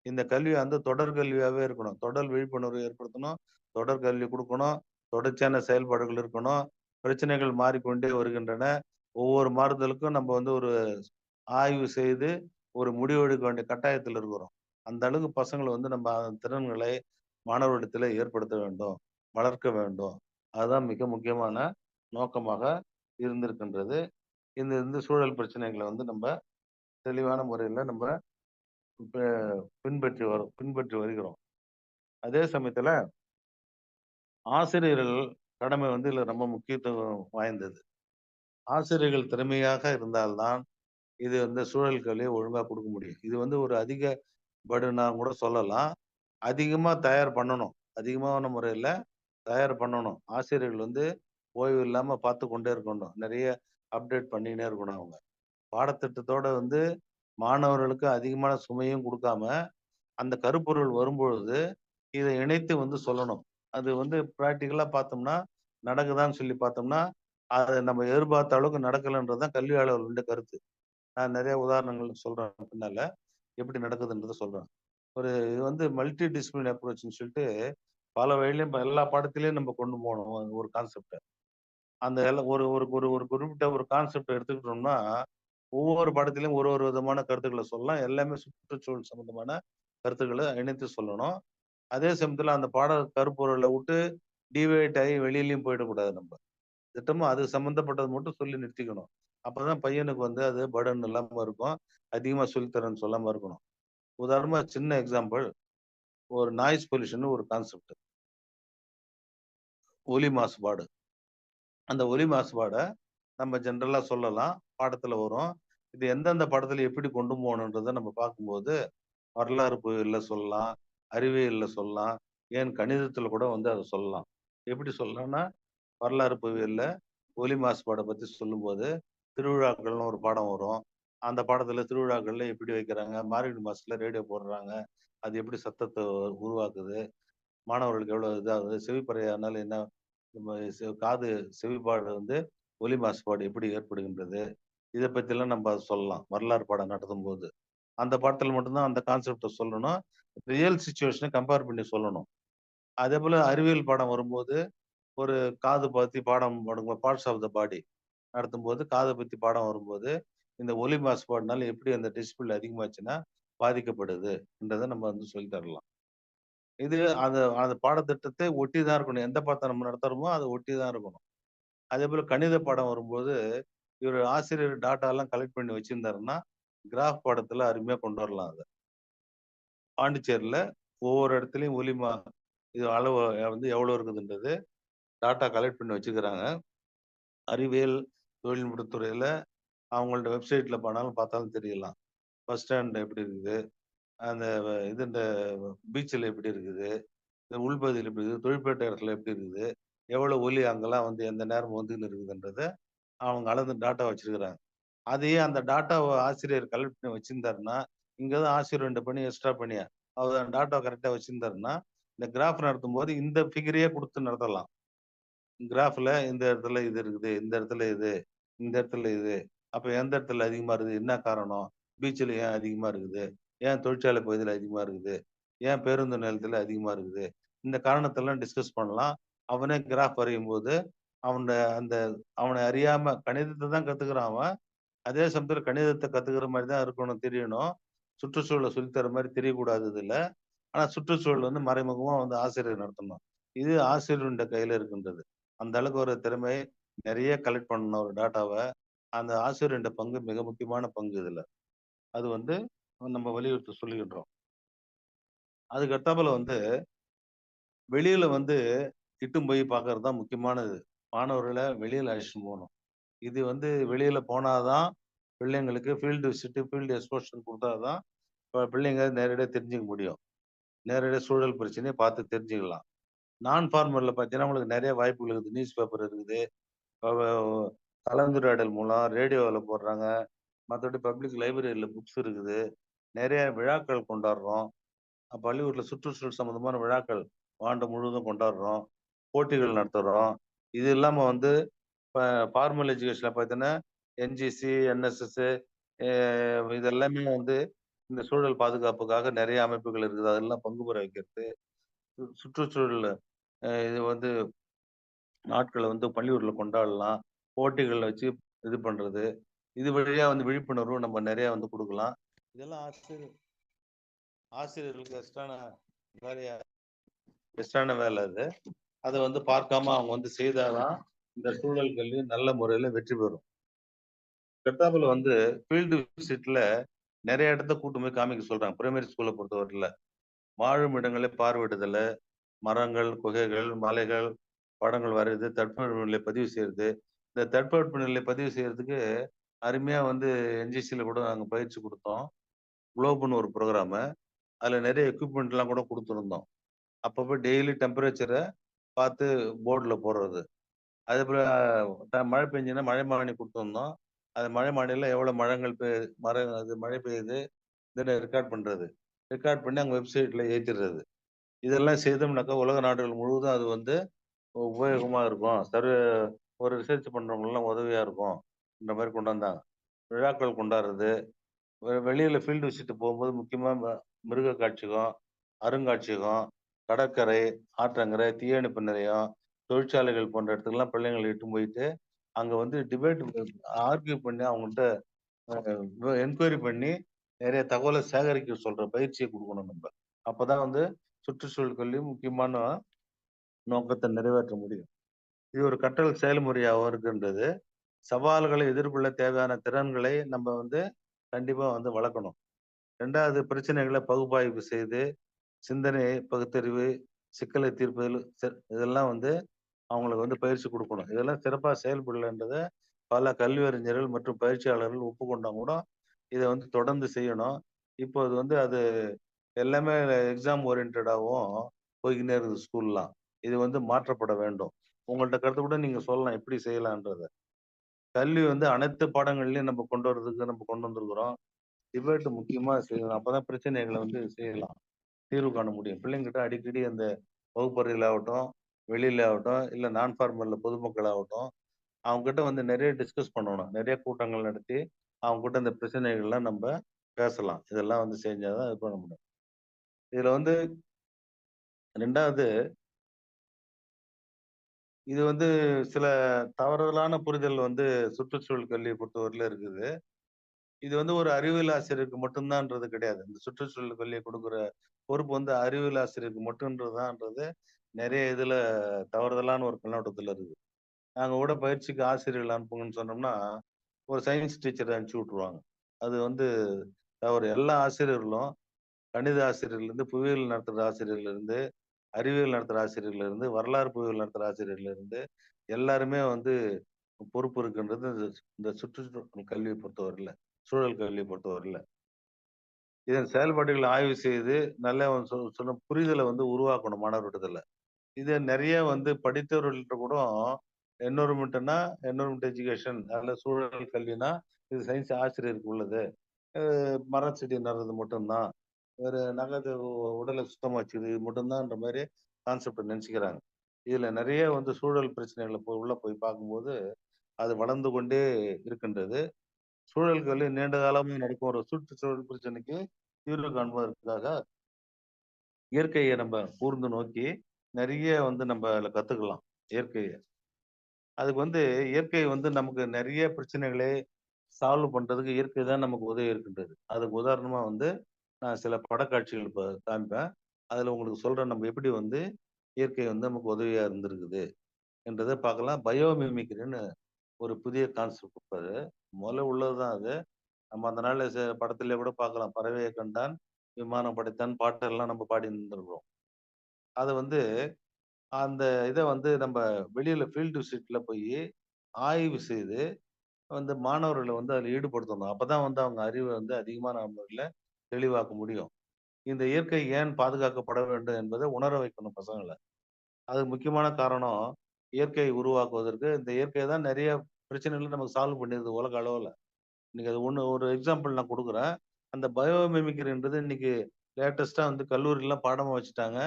இந்த கல்வி வந்து தொடர் கல்வியாவே இருக்கணும். தொடர் விழிப்புணர்வு ஏற்படுத்தணும். தொடர் கல்வி குடுக்கணும். தொடர்ச்சியான செயல்பாடுகள் இருக்கணும். பிரச்சனைகள் மாறிக்கொண்டே வருகின்றன. ஒவ்வொரு மாறுதலுக்கும் நம்ம வந்து ஒரு ஆய்வு செய்து, ஒரு முடிவு எடுக்க வேண்டிய கட்டாயத்துல இருக்கிறோம். அந்த அளவுக்கு பசங்கள வந்து நம்ம திறன்களை மாணவரிடத்திலே ஏற்படுத்த வேண்டும். வளர்க்க வேண்டும். அதுதான் மிக முக்கியமான நோக்கமாக இருந்திருக்கின்றது. இந்த சூழல் பிரச்சனைகள வந்து நம்ம தெளிவான முறையில நம்ம இப்ப பின்பற்றி வருகிறோம். அதே சமயத்துல ஆசிரியர்கள் கடமை வந்து இதுல ரொம்ப முக்கியத்துவம் வாய்ந்தது. ஆசிரியர்கள் திறமையாக இருந்தால் தான், இது வந்து சூழல் கல்விய ஒழுங்கா குடுக்க முடியும். இது வந்து ஒரு அதிக பர்டனா கூட சொல்லலாம். அதிகமா தயார் பண்ணணும். அதிகமான முறையில தயார் பண்ணணும். ஆசிரியர்கள் வந்து ஓய்வு இல்லாம பார்த்துக் கொண்டே இருக்கணும். நெறைய அப்டேட் பண்ணிக்கினே இருக்கணும் அவங்க. பாடத்திட்டத்தோட வந்து மாணவர்களுக்கு அதிகமான சுமையும் குடுக்காம, அந்த கருப்பொருள் வரும்பொழுது, இத இணைத்து வந்து சொல்லணும். அது வந்து பிராக்டிகலா பார்த்தோம்னா, நடக்குதான்னு சொல்லி பார்த்தோம்னா, அத நம்ம எதிர்பார்த்த அளவுக்கு நடக்கலன்றது தான் கல்வியாளர்களுடைய கருத்து. நான் நெறைய உதாரணங்கள் சொல்றேன் பின்னால. எப்படி நடக்குதுன்றத சொல்றேன். இது வந்து மல்டி டிசிப்ளின் அப்ரோச்ன்னு சொல்லிட்டு, பல வழியிலயும் இப்ப எல்லா பாடத்திலயும் நம்ம கொண்டு போணும் ஒரு கான்செப்ட்ட. அந்த எல்லாம் ஒரு ஒரு ஒரு ஒரு குறிப்பிட்ட ஒரு கான்செப்ட் எடுத்துக்கிட்டோம்னா, ஒவ்வொரு பாடத்திலயும் ஒரு ஒரு விதமான கருத்துக்கள சொல்லலாம். எல்லாமே சுற்றுச்சூழல் சம்பந்தமான கருத்துக்கள இணைத்து சொல்லணும். அதே சமயத்துல அந்த பாட கருப்பொருள விட்டு டிவையேட் ஆயி வெளியிலயும் போயிடக்கூடாது நம்ம. திட்டமா அது சம்பந்தப்பட்டது மட்டும் சொல்லி நிறுத்திக்கணும். அப்பதான் பையனுக்கு வந்து அது பர்டன் இல்லாம இருக்கும். அதிகமா சொல்லி தரேன்னு சொல்லாம இருக்கணும். உதாரணமா சின்ன எக்ஸாம்பிள் ஒரு நாய்ஸ் பொல்யூஷன் ஒரு கான்செப்ட். ஒலி மாசுபாடு. அந்த ஒலி மாசுபாட நம்ம ஜெனரலா சொல்லலாம். பாடத்துல வரும். இது எந்தெந்த பாடத்துல எப்படி கொண்டு போகணுன்றத நம்ம பார்க்கும்போது, வரலாறு புயல்ல சொல்லலாம், அறிவியல்ல சொல்லலாம், ஏன் கணிதத்துல கூட வந்து அத சொல்லலாம். எப்படி சொல்லலாம்னா, வரலாறு புவியியல்ல ஒலி மாசுபாட பத்தி சொல்லும்போது, திருவிழாக்கள்னு ஒரு பாடம் வரும். அந்த பாடத்துல திருவிழாக்கள்ல எப்படி வைக்கிறாங்க? மார்கழி மாசத்துல ரேடியோ போடுறாங்க. அது எப்படி சத்தத்த உருவாக்குது? மாணவர்களுக்கு எவ்வளவு இதாகுது? செவிப்பறையானால என்ன நம்ம காது செவிப்பாடு வந்து ஒலி மாசுபாடு எப்படி ஏற்படுகின்றது? இத பத்திலாம் நம்ம சொல்லலாம். வரலாறு பாடம் நடத்தும்போது. அந்த பாடத்துல மட்டும் தான் அந்த கான்செப்ட்ட சொல்லணும். ரியல் சிச்சுவேஷன கம்பேர் பண்ணி சொல்லணும். அதேபோல அறிவியல் பாடம் வரும்போது, ஒரு காது பத்தி பாடம் பார்ட்ஸ் ஆஃப் த பாடி நடத்தும்போது, காத பத்தி பாடம் வரும்போது, இந்த ஒலி மாசுபாடுனால எப்படி அந்த டெசிபல் அதிகமாச்சுன்னா பாதிக்கப்படுது என்றத நம்ம வந்து சொல்லி தரலாம். இது அந்த அந்த பாடத்திட்டத்தை ஒட்டி தான் இருக்கணும். எந்த பாடத்த நம்ம நடத்துறோமோ, அத ஒட்டி தான் இருக்கணும். அதேபோல கணித பாடம் வரும்போது, இவரு ஆசிரியர் டாட்டாலாம் கலெக்ட் பண்ணி வச்சிருந்தாருன்னா, கிராஃப் பாடத்துல அருமையா கொண்டு வரலாம் அத. பாண்டிச்சேரில ஒவ்வொரு இடத்துலயும் இது அளவு வந்து எவ்வளோ இருக்குதுன்றது டாட்டா கலெக்ட் பண்ணி வச்சுக்கிறாங்க. அறிவியல் தொழில்நுட்பத் துறையில அவங்களோட வெப்சைட்ல போனாலும் பார்த்தாலும் தெரியலாம். பஸ் ஸ்டாண்ட் எப்படி இருக்குது? அந்த இந்த பீச்ல எப்படி இருக்குது? இந்த உள்பகுதியில எப்படி இருக்குது? தொழிற்பேட்டை இடத்துல எப்படி இருக்குது? எவ்வளோ ஒலி அங்கெல்லாம் வந்து எந்த நேரம் வந்துன்னு இருக்குதுன்றத அவங்க அளந்து டாட்டா வச்சிருக்கிறாங்க. அதையே அந்த டாட்டாவை ஆசிரியர் கலெக்ட் பண்ணி வச்சிருந்தாருன்னா, இங்க தான் ஆசிரியர் 2 பணி எக்ஸ்ட்ரா பணி. அவர் அந்த டாட்டாவை கரெக்ட்டா வச்சிருந்தாருன்னா, இந்த கிராஃப் நடத்தும்போது இந்த ஃபிகரையே குடுத்து நடத்தலாம். கிராஃப்ல இந்த இடத்துல இது இருக்குது, இந்த இடத்துல இது, இந்த இடத்துல இது. அப்ப எந்த இடத்துல அதிகமா இருக்குது? என்ன காரணம்? பீச்ல ஏன் அதிகமா இருக்குது? ஏன் தொழிற்சாலை பகுதியில அதிகமா இருக்குது? ஏன் பேருந்து நிலையத்துல அதிகமா இருக்குது? இந்த காரணத்தெல்லாம் டிஸ்கஸ் பண்ணலாம். அவனே கிராஃப் வரையும்போது, அவன அந்த அவன அறியாம கணிதத்த தான் கத்துக்கிறான் அவன். அதே சமயத்துல கணிதத்த கத்துக்கிற மாரி தான் இருக்கணும், தெரியணும். சுற்றுச்சூழல சொல்லி தர மாரி தெரியக்கூடாது இதுல. ஆனா சுற்றுச்சூழல் வந்து மறைமுகமா வந்து ஆசிரியர் நடத்தணும். இது ஆசிரியருடைய கையில இருக்கின்றது. அந்த அளவுக்கு ஒரு திறமை நெறைய கலெக்ட் பண்ணணும் ஒரு டாட்டாவ. அந்த ஆசிரியருடைய பங்கு மிக முக்கியமான பங்கு இதுல. அது வந்து நம்ம வலியுறுத்தி சொல்லுகின்றோம். அதுக்கு அடுத்தாப்புல வந்து வெளியில வந்து இட்டுன்னு போய் பார்க்கறது தான் முக்கியமானது. மாணவர்கள வெளியில அழைச்சுட்டு போணும். இது வந்து வெளியில போனா தான் பிள்ளைங்களுக்கு ஃபீல்டு விசிட், ஃபீல்டு எக்ஸ்போஷர் குடுத்தா தான் பிள்ளைங்க நேரடியா தெரிஞ்சுக்க முடியும். நேரடியா சூழல் பிரச்சனைய பார்த்து தெரிஞ்சுக்கலாம். நான் ஃபார்மல்ல பார்த்தீங்கன்னா, உங்களுக்கு நெறைய வாய்ப்புகள் இருக்குது. நியூஸ் பேப்பர் இருக்குது. அவ கலந்துரையாடல் மூலம் ரேடியோவுல போடுறாங்க. மத்தபடி பப்ளிக் லைப்ரரியில புக்ஸ் இருக்குது. நெறைய விழாக்கள் கொண்டாடுறோம். பள்ளிக்கூடத்துல சுற்றுச்சூழல் சம்மந்தமான விழாக்கள் ஆண்டு முழுவதும் கொண்டாடுறோம். போட்டிகள் நடத்துறோம். இது இல்லாம வந்து இப்ப ஃபார்மல் எஜுகேஷன்ல பார்த்தீங்கன்னா, என்சிசி, என்எஸ்எஸ் இது எல்லாமே வந்து இந்த சூழல் பாதுகாப்புக்காக நெறைய அமைப்புகள் இருக்குது. அதெல்லாம் பங்கு பெற வைக்கிறது. சுற்றுச்சூழல் இது வந்து நாட்கள வந்து பள்ளிக்கூடத்துல கொண்டாடலாம். போட்டிகள் வச்சு இது பண்றது. இது வழியா வந்து விழிப்புணர்வு நம்ம நெறைய வந்து குடுக்கலாம். இதெல்லாம் ஆசிரியர்களுக்கு எக்ஸ்ட்ரான வேலை அது. அத வந்து பார்க்காம அவங்க வந்து செய்தா தான் இந்த சூழல் கல்வி நல்ல முறையில வெற்றி பெறும். அடுத்தாப்புல வந்து ஃபீல்டு விசிட்ல நெறைய இடத்த கூட்டு போய் காமிக்க சொல்றாங்க. பிரைமரி ஸ்கூல பொறுத்தவரையில. வாழும் இடங்களை பார்வையிடுதலு, மரங்கள், குகைகள், மலைகள், படங்கள் வரையுது, தட்பவெப்பநிலை பதிவு செய்றது. இந்த தட்பவெப்பநிலை பதிவு செய்றதுக்கு அருமையா வந்து என்ஜிசில கூட நாங்க பயிற்சி குடுத்தோம். குளோப்ன்னு ஒரு புரோகிராமு. அதுல நெறைய எக்விப்மென்ட்லாம் கூட குடுத்திருந்தோம். அப்பப்ப டெய்லி டெம்பரேச்சர பார்த்து போர்டுல போடுறது. அதேபோல மழை பெஞ்சுதுன்னா மழைமானி குடுத்திருந்தோம். அது மழைமானியில எவ்வளோ அது மழை பெய்யுது, இத ரெக்கார்ட் பண்றது. ரெக்கார்ட் பண்ணி அங்க வெப்சைட்ல ஏத்திறது. இதெல்லாம் செய்தோம்னாக்கா உலக நாடுகள் முழுவதும் அது வந்து உபயோகமா இருக்கும். ஒரு ரிசர்ச் பண்றவங்களுக்கெல்லாம் உதவியா இருக்கும். இந்த மாரி கொண்டு வந்தாங்க. விழாக்கள் கொண்டாடுறது. வெளியில ஃபீல்டு விசிட் போகும்போது முக்கியமா மிருக காட்சியகம், அருங்காட்சியகம், கடற்கரை, ஆற்றங்கரை, தீயணைப்பு நிலையம், தொழிற்சாலைகள் போன்ற இடத்துக்குலாம் பிள்ளைங்கள இட்டுன்னு போயிட்டு, அங்க வந்து டிபேட் ஆர்க்யூ பண்ணி அவங்கள்ட்ட என்கொயரி பண்ணி நெறைய தகவல சேகரிக்க சொல்ற பயிற்சிய குடுக்கணும் நம்ப. அப்பதான் வந்து சுற்றுச்சூழல் கல்வி முக்கியமான நோக்கத்த நிறைவேற்ற முடியும். இது ஒரு கற்றல் செயல்முறையாவும் இருக்கின்றது. சவால்களை எதிர்கொள்ள தேவையான திறன்களை நம்ம வந்து கண்டிப்பா வந்து வளர்க்கணும். 2வது பிரச்சனைகள பகுப்பாய்வு செய்து, சிந்தனை, பகுத்தறிவு, சிக்கலை தீர்ப்பதில் இதெல்லாம் வந்து அவங்களுக்கு வந்து பயிற்சி குடுக்கணும். இதெல்லாம் சிறப்பா செயல்படலன்றத பல கல்வியறிஞர்கள் மற்றும் பயிற்சியாளர்கள் ஒப்புக்கொண்டா கூட, இத வந்து தொடர்ந்து செய்யணும். இப்போ அது எல்லாமே எக்ஸாம் ஓரியன்டடாவும் போய்க்கின்னே இருக்குது ஸ்கூல்லாம். இது வந்து மாற்றப்பட வேண்டும். உங்கள்ட்ட கருத்து கூட நீங்க சொல்லலாம் எப்படி செய்யலான்றத. கல்வி வந்து அனைத்து பாடங்கள்லயும் நம்ம கொண்டு வரதுக்கு நம்ம கொண்டு வந்திருக்கிறோம். டிபேட் முக்கியமா செய்யணும். அப்பதான் பிரச்சனைகள வந்து செய்யலாம். தீர்வு காண முடியும். பிள்ளைங்ககிட்ட அடிக்கடி அந்த வகுப்பறையில ஆகட்டும், வெளியில ஆகட்டும், இல்ல நான் ஃபார்மல்ல பொதுமக்கள் ஆகட்டும், அவங்ககிட்ட வந்து நெறைய டிஸ்கஸ் பண்ணணும். நெறைய கூட்டங்கள் நடத்தி, அவங்ககிட்ட இந்த பிரச்சனைகள்லாம் நம்ப பேசலாம். இதெல்லாம் வந்து செஞ்சா தான் இது பண்ண முடியும். இதுல வந்து 2வது இது வந்து சில தவறுதலான புரிதல் வந்து சுற்றுச்சூழல் கல்விய பொறுத்தவரையில இருக்குது. இது வந்து ஒரு அறிவியல் ஆசிரியருக்கு மட்டும் தான்ன்றது கிடையாது. இந்த சுற்றுச்சூழல் கல்விய குடுக்குற பொறுப்பு வந்து அறிவியல் ஆசிரியருக்கு மட்டும்ன்றதுதான்றது நெறைய இதுல தவறுதலான ஒரு கண்ணோட்டத்துல இருக்கு. நாங்க கூட பயிற்சிக்கு ஆசிரியர்கள் அனுப்புங்கன்னு சொன்னோம்னா, ஒரு சயின்ஸ் டீச்சர அனுப்பிச்சு விட்டுருவாங்க. அது வந்து தவறு. எல்லா ஆசிரியர்களும் கணித ஆசிரியர்லருந்து, புவியியல் நடத்துற ஆசிரியர்லருந்து, அறிவியல் நடத்துற ஆசிரியர்லருந்து, வரலாறு புவியியல் நடத்துற ஆசிரியர்லருந்து எல்லாருமே வந்து பொறுப்பு இருக்குன்றது இந்த சுற்றுச்சூழல் கல்விய பொறுத்தவரையில, சூழல் கல்விய பொறுத்தவரையில. இதன் செயல்பாடுகளை ஆய்வு செய்து, நல்ல சொன்ன புரிதல வந்து உருவாக்கணும் மாணவர்களிடத்துல. இத நெறைய வந்து படித்தவர்கள்ட்ட கூட என்விரான்மெண்ட்னா என்விரான்மெண்ட் எஜுகேஷன், அதில் சூழல் கல்வினா இது சயின்ஸ் ஆசிரியருக்கு உள்ளது. மரம் செடி நடுறது மட்டும்தான், வேறு நகத்தை உடலை சுத்தமாக வச்சுக்கிறது இது மட்டும்தான்ற மாதிரி கான்செப்ட் நினச்சிக்கிறாங்க. இதில் நிறைய வந்து சூழல் பிரச்சனைகளை உள்ள போய் பார்க்கும்போது அது வளர்ந்து கொண்டே இருக்கின்றது. சூழல் கல்வி நீண்ட காலமாக நடக்கும் ஒரு சுற்றுச்சூழல் பிரச்சனைக்கு தீர்வு காண்பதற்காக இயற்கையை நம்ம கூர்ந்து நோக்கி நிறைய வந்து நம்ம அதில் கற்றுக்கலாம் இயற்கையை. அதுக்கு வந்து இயற்கை வந்து நமக்கு நிறைய பிரச்சனைகளை சால்வ் பண்றதுக்கு இயற்கை தான் நமக்கு உதவி இருக்கின்றது. அதுக்கு உதாரணமா வந்து நான் சில படக்காட்சிகள் இப்ப காமிப்பேன். அதுல உங்களுக்கு சொல்றேன் நம்ம எப்படி வந்து இயற்கை வந்து நமக்கு உதவியா இருந்திருக்குது என்றதை பார்க்கலாம். பயோ மிமிக்ரின்னு ஒரு புதிய கான்செப்ட் இப்ப அது. முதல்ல உள்ளதுதான் அது. நம்ம அந்த நாள்ல படத்திலே கூட பார்க்கலாம். பறவையை கண்டான், விமானம் படைத்தான் பாட்டெல்லாம் நம்ம பாடி இருந்திருக்கிறோம். அத வந்து அந்த இத வந்து நம்ம வெளியில ஃபீல்ட் விசிட்ல போயி ஆய்வு செய்து வந்து மாணவர்கள வந்து அதில ஈடுபடுத்தணும். அப்பதான் வந்து அவங்க அறிவ வந்து அதிகமான முறையில தெளிவாக்க முடியும். இந்த இயற்கை ஏன் பாதுகாக்கப்பட வேண்டும் என்பதை உணர வைக்கணும் பசங்கள. அதுக்கு முக்கியமான காரணம், இயற்கையை உருவாக்குவதற்கு இந்த இயற்கை தான் நெறைய பிரச்சனைகள நமக்கு சால்வ் பண்ணிருது உலக அளவுல. இன்னைக்கு அது ஒண்ணு ஒரு எக்ஸாம்பிள் நான் குடுக்குறேன். அந்த பயோ மிமிக்ரின்றது இன்னைக்கு லேட்டஸ்ட்டா வந்து கல்லூரிலாம் பாடமா வச்சுட்டாங்க.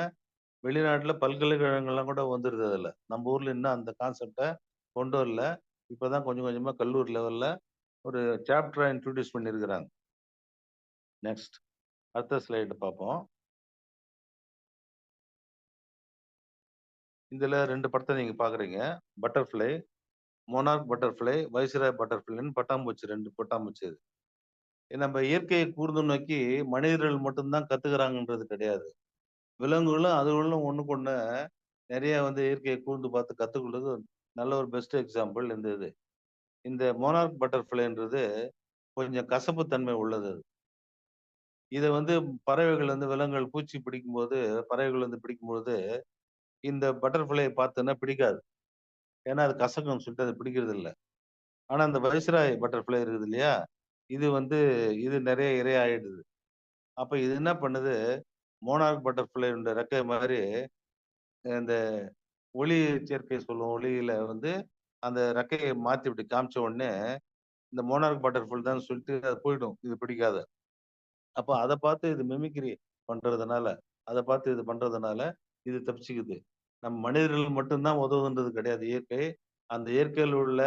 வெளிநாட்டுல பல்கலைக்கழகங்கள்லாம் கூட வந்துருது அதுல. நம்ம ஊர்ல இன்னும் அந்த கான்செப்ட்ட கொண்டு வரல. இப்பதான் கொஞ்சம் கொஞ்சமா கல்லூரி லெவல்ல ஒரு சாப்டரா இன்ட்ரோடியூஸ் பண்ணியிருக்கிறாங்க. நெக்ஸ்ட் அடுத்த ஸ்லைடு பார்ப்போம். இதுல 2 படத்த நீங்க பார்க்குறீங்க. பட்டர்ஃப்ளை, மோனார்க் பட்டர்ஃப்ளை, வைஸ்ராய் பட்டர்ஃப்ளைன்னு பட்டாம்பூச்சி 2 பட்டாம்பூச்சி இது. நம்ம இயற்கையை கூர்ந்து நோக்கி மனிதர்கள் மட்டும் தான் கத்துக்கிறாங்கன்றது கிடையாது. விலங்குகளும் அதுகளும் ஒண்ணுக்கொண்ணு நெறைய வந்து இயற்கையை கூர்ந்து பார்த்து கத்துக்கொள்வது நல்ல ஒரு பெஸ்ட் எக்ஸாம்பிள் இந்த இது. இந்த மோனார்க் பட்டர்ஃப்ளைன்றது கொஞ்சம் கசப்பு தன்மை உள்ளது அது. இத வந்து பறவைகள் வந்து விலங்குகள் பூச்சி பிடிக்கும்போது, பறவைகள் வந்து பிடிக்கும்பொழுது, இந்த பட்டர்ஃப்ளைய பார்த்தோன்னா பிடிக்காது. ஏன்னா அது கசக்கும்னு சொல்லிட்டு அது பிடிக்கிறதில்ல. ஆனா அந்த வைஸ்ராய் பட்டர்ஃப்ளை இருக்குது இல்லையா? இது வந்து இது நெறைய இரையாயிடுது. அப்ப இது என்ன பண்ணுது, மோனார்க் பட்டர்ஃப்ளையோட ரெக்கை மாரி இந்த ஒளி சேர்க்கை சொல்லுவோம். ஒளியில வந்து அந்த ரெக்கைய மாத்தி இப்படி காமிச்ச உடனே, இந்த மோனார்க் பட்டர்ஃப்ளை தான் சொல்லிட்டு அது போயிடும். இது பிடிக்காது. அப்ப அத பார்த்து இது மிமிக்ரி பண்றதுனால, அத பார்த்து இது பண்றதுனால, இது தப்பிச்சுக்குது. நம்ம மனிதர்கள் மட்டும் தான் உதவுன்றது கிடையாது இயற்கை. அந்த இயற்கையில் உள்ள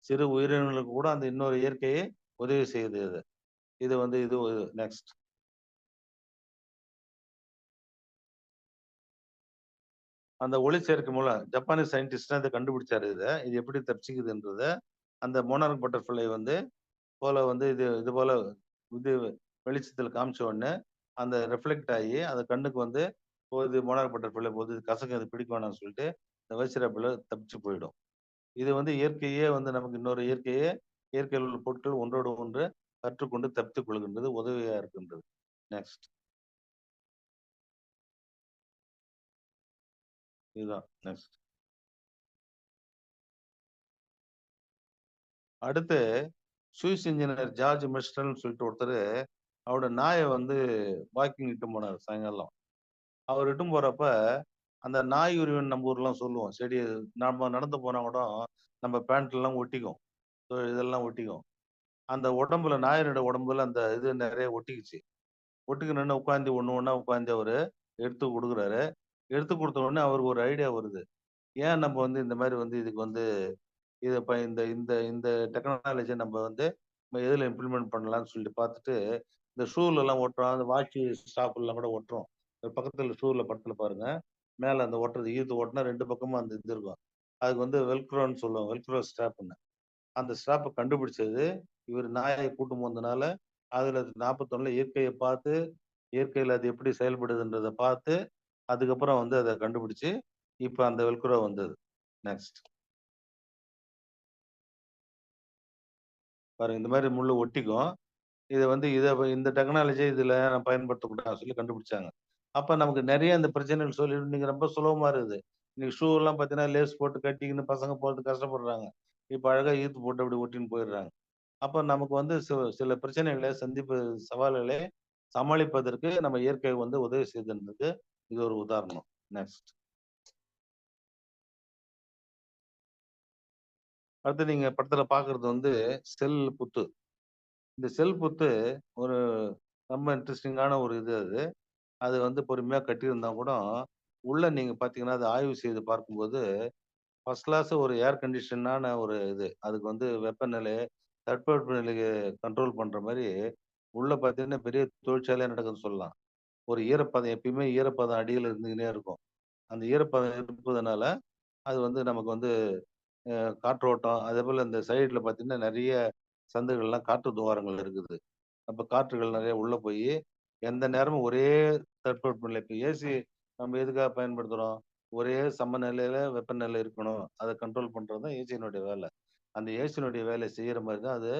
சிறு உயிரினங்களுக்கு கூட அந்த இன்னொரு இயற்கையே உதவி செய்யுது அது. இது வந்து இது நெக்ஸ்ட். அந்த ஒளிச்சேர்க்கை மூலம் ஜப்பானீஸ் சயின்டிஸ்ட் தான் இத கண்டுபிடிச்சாரு இத. இது எப்படி தப்பிச்சுக்குதுன்றத. அந்த மோனார்க் பட்டர்ஃப்ளை வந்து போல வந்து இது இது போல இது வெளிச்சத்தில காமிச்ச உடனே, அந்த ரிஃப்ளெக்ட் ஆயி, அது கண்ணுக்கு வந்து போது மோனார்க் பட்டர்ஃப்ளை போது இது கசக்கும், இது பிடிக்க வேணாம்னு சொல்லிட்டு, இந்த வைசிராப்பில தப்பிச்சு போயிடும். இது வந்து இயற்கையே வந்து நமக்கு இன்னொரு இயற்கையே இயற்கையில் உள்ள பொருட்கள் ஒன்றோடு ஒன்று கற்றுக்கொண்டு தப்பித்துக் கொள்கின்றது, உதவியா இருக்கின்றது. நெக்ஸ்ட். இதுதான் நெக்ஸ்ட். அடுத்து சுவிஸ் இன்ஜினியர் ஜார்ஜ் மெஸ்டர்ன்னு சொல்லிட்டு ஒருத்தரு, அவரோட நாய வந்து வாக்கிங் இட்டுன்னு போனாரு சாயங்காலம். அவர் இட்டுன்னு போறப்ப, அந்த நாய் உருவின்னு நம்ம ஊர்லாம் சொல்லுவோம். செடி நம்ம நடந்து போனா கூட நம்ம பேண்ட்லலாம் ஒட்டிக்கும். இதெல்லாம் ஒட்டிக்கும். அந்த உடம்புல நாயனோட உடம்புல அந்த இது நெறைய ஒட்டிக்கிச்சு. ஒட்டிக்கினோனே உட்காந்து ஒண்ணு ஒண்ணா உட்காந்து அவரு எடுத்து குடுக்குறாரு. எடுத்து குடுத்த உடனே அவருக்கு ஒரு ஐடியா வருது. ஏன் நம்ம வந்து இந்த மாரி வந்து இதுக்கு வந்து இத இந்த இந்த இந்த டெக்னாலஜிய நம்ம வந்து நம்ம எதுல இம்ப்ளிமெண்ட் பண்ணலாம்ன்னு சொல்லிட்டு பார்த்துட்டு, இந்த ஷூலலாம் ஒட்டுறோம். அந்த வாட்ச் ஸ்டாப்லாம் கூட ஒட்டுறோம். பக்கத்துல ஷூல படத்துல பாருங்க. மேல அந்த ஒட்டுறது ஈர்த்து ஒட்டுனா 2 பக்கமும் அந்த இது இருக்கும். அதுக்கு வந்து வெல்க்ரோன்னு சொல்லுவோம். வெல்க்ரோ ஸ்ட்ராப்ன்னு. அந்த ஸ்ட்ராப்ப கண்டுபிடிச்சது, இவரு நாயை கூட்டின்னு போனதுனால, அதுல 41ல இயற்கைய பார்த்து, இயற்கையில அது எப்படி செயல்படுதுன்றத பார்த்து, அதுக்கப்புறம் வந்து அத கண்டுபிடிச்சு, இப்ப அந்த வெல்க்ரோ வந்தது. நெக்ஸ்ட். பாருங்க இந்த மாரி முள்ளு ஒட்டிக்கும். இத வந்து இந்த டெக்னாலஜிய இதுல நான் பயன்படுத்தக்கூடாதுன்னு சொல்லி கண்டுபிடிச்சாங்க. அப்ப நமக்கு நெறைய இந்த பிரச்சனைகள் சொல்லி இன்னைக்கு ரொம்ப சுலபமா இருக்குது. இன்னைக்கு ஷூ எல்லாம் பார்த்தீங்கன்னா, லேஸ் போட்டு கட்டிக்கின்னு பசங்க போறதுக்கு கஷ்டப்படுறாங்க. இப்ப அழகா ஈர்த்து போட்டு அப்படி ஒட்டின்னு போயிடுறாங்க. அப்ப நமக்கு வந்து சில பிரச்சனைகளை சவால்களை சமாளிப்பதற்கு நம்ம இயற்கை வந்து உதவி செய்துன்றது இது ஒரு உதாரணம். நெக்ஸ்ட். அடுத்து நீங்க படத்துல பார்க்கறது வந்து செல் புத்து. இந்த செல் புத்து ஒரு ரொம்ப இன்ட்ரஸ்டிங்கான ஒரு இது அது. அது வந்து பொறுமையா கட்டியிருந்தா கூட, உள்ள நீங்க பார்த்தீங்கன்னா, அத ஆய்வு செய்து பார்க்கும்போது, ஃபர்ஸ்ட் கிளாஸ் ஒரு ஏர் கண்டிஷனான ஒரு இது. அதுக்கு வந்து வெப்பநிலை, தட்பவெப்பநிலைய கண்ட்ரோல் பண்ற மாரி, உள்ள பார்த்தீங்கன்னா, பெரிய தொழிற்சாலையே நடக்குதுன்னு சொல்லலாம். ஒரு ஈரப்பதம் எப்பயுமே ஈரப்பதம் அடியில இருந்துகின்னே இருக்கும். அந்த ஈரப்பதம் இருப்பதனால, அது வந்து நமக்கு வந்து காற்றோட்டம், அதேபோல இந்த சைடுல பார்த்தீங்கன்னா, நெறைய சந்துகள்லாம் காற்று துவாரங்கள் இருக்குது. அப்ப காற்றுகள் நெறைய உள்ள போயி, எந்த நேரமும் ஒரே தட்பவெப்பநிலை இப்ப ஏசி நம்ம எதுக்காக பயன்படுத்துறோம்? ஒரே சமநிலையில வெப்பநிலை இருக்கணும். அத கண்ட்ரோல் பண்றது தான் ஏசியினுடைய வேலை. அந்த ஏசியினுடைய வேலைய செய்யற மாரி தான் அது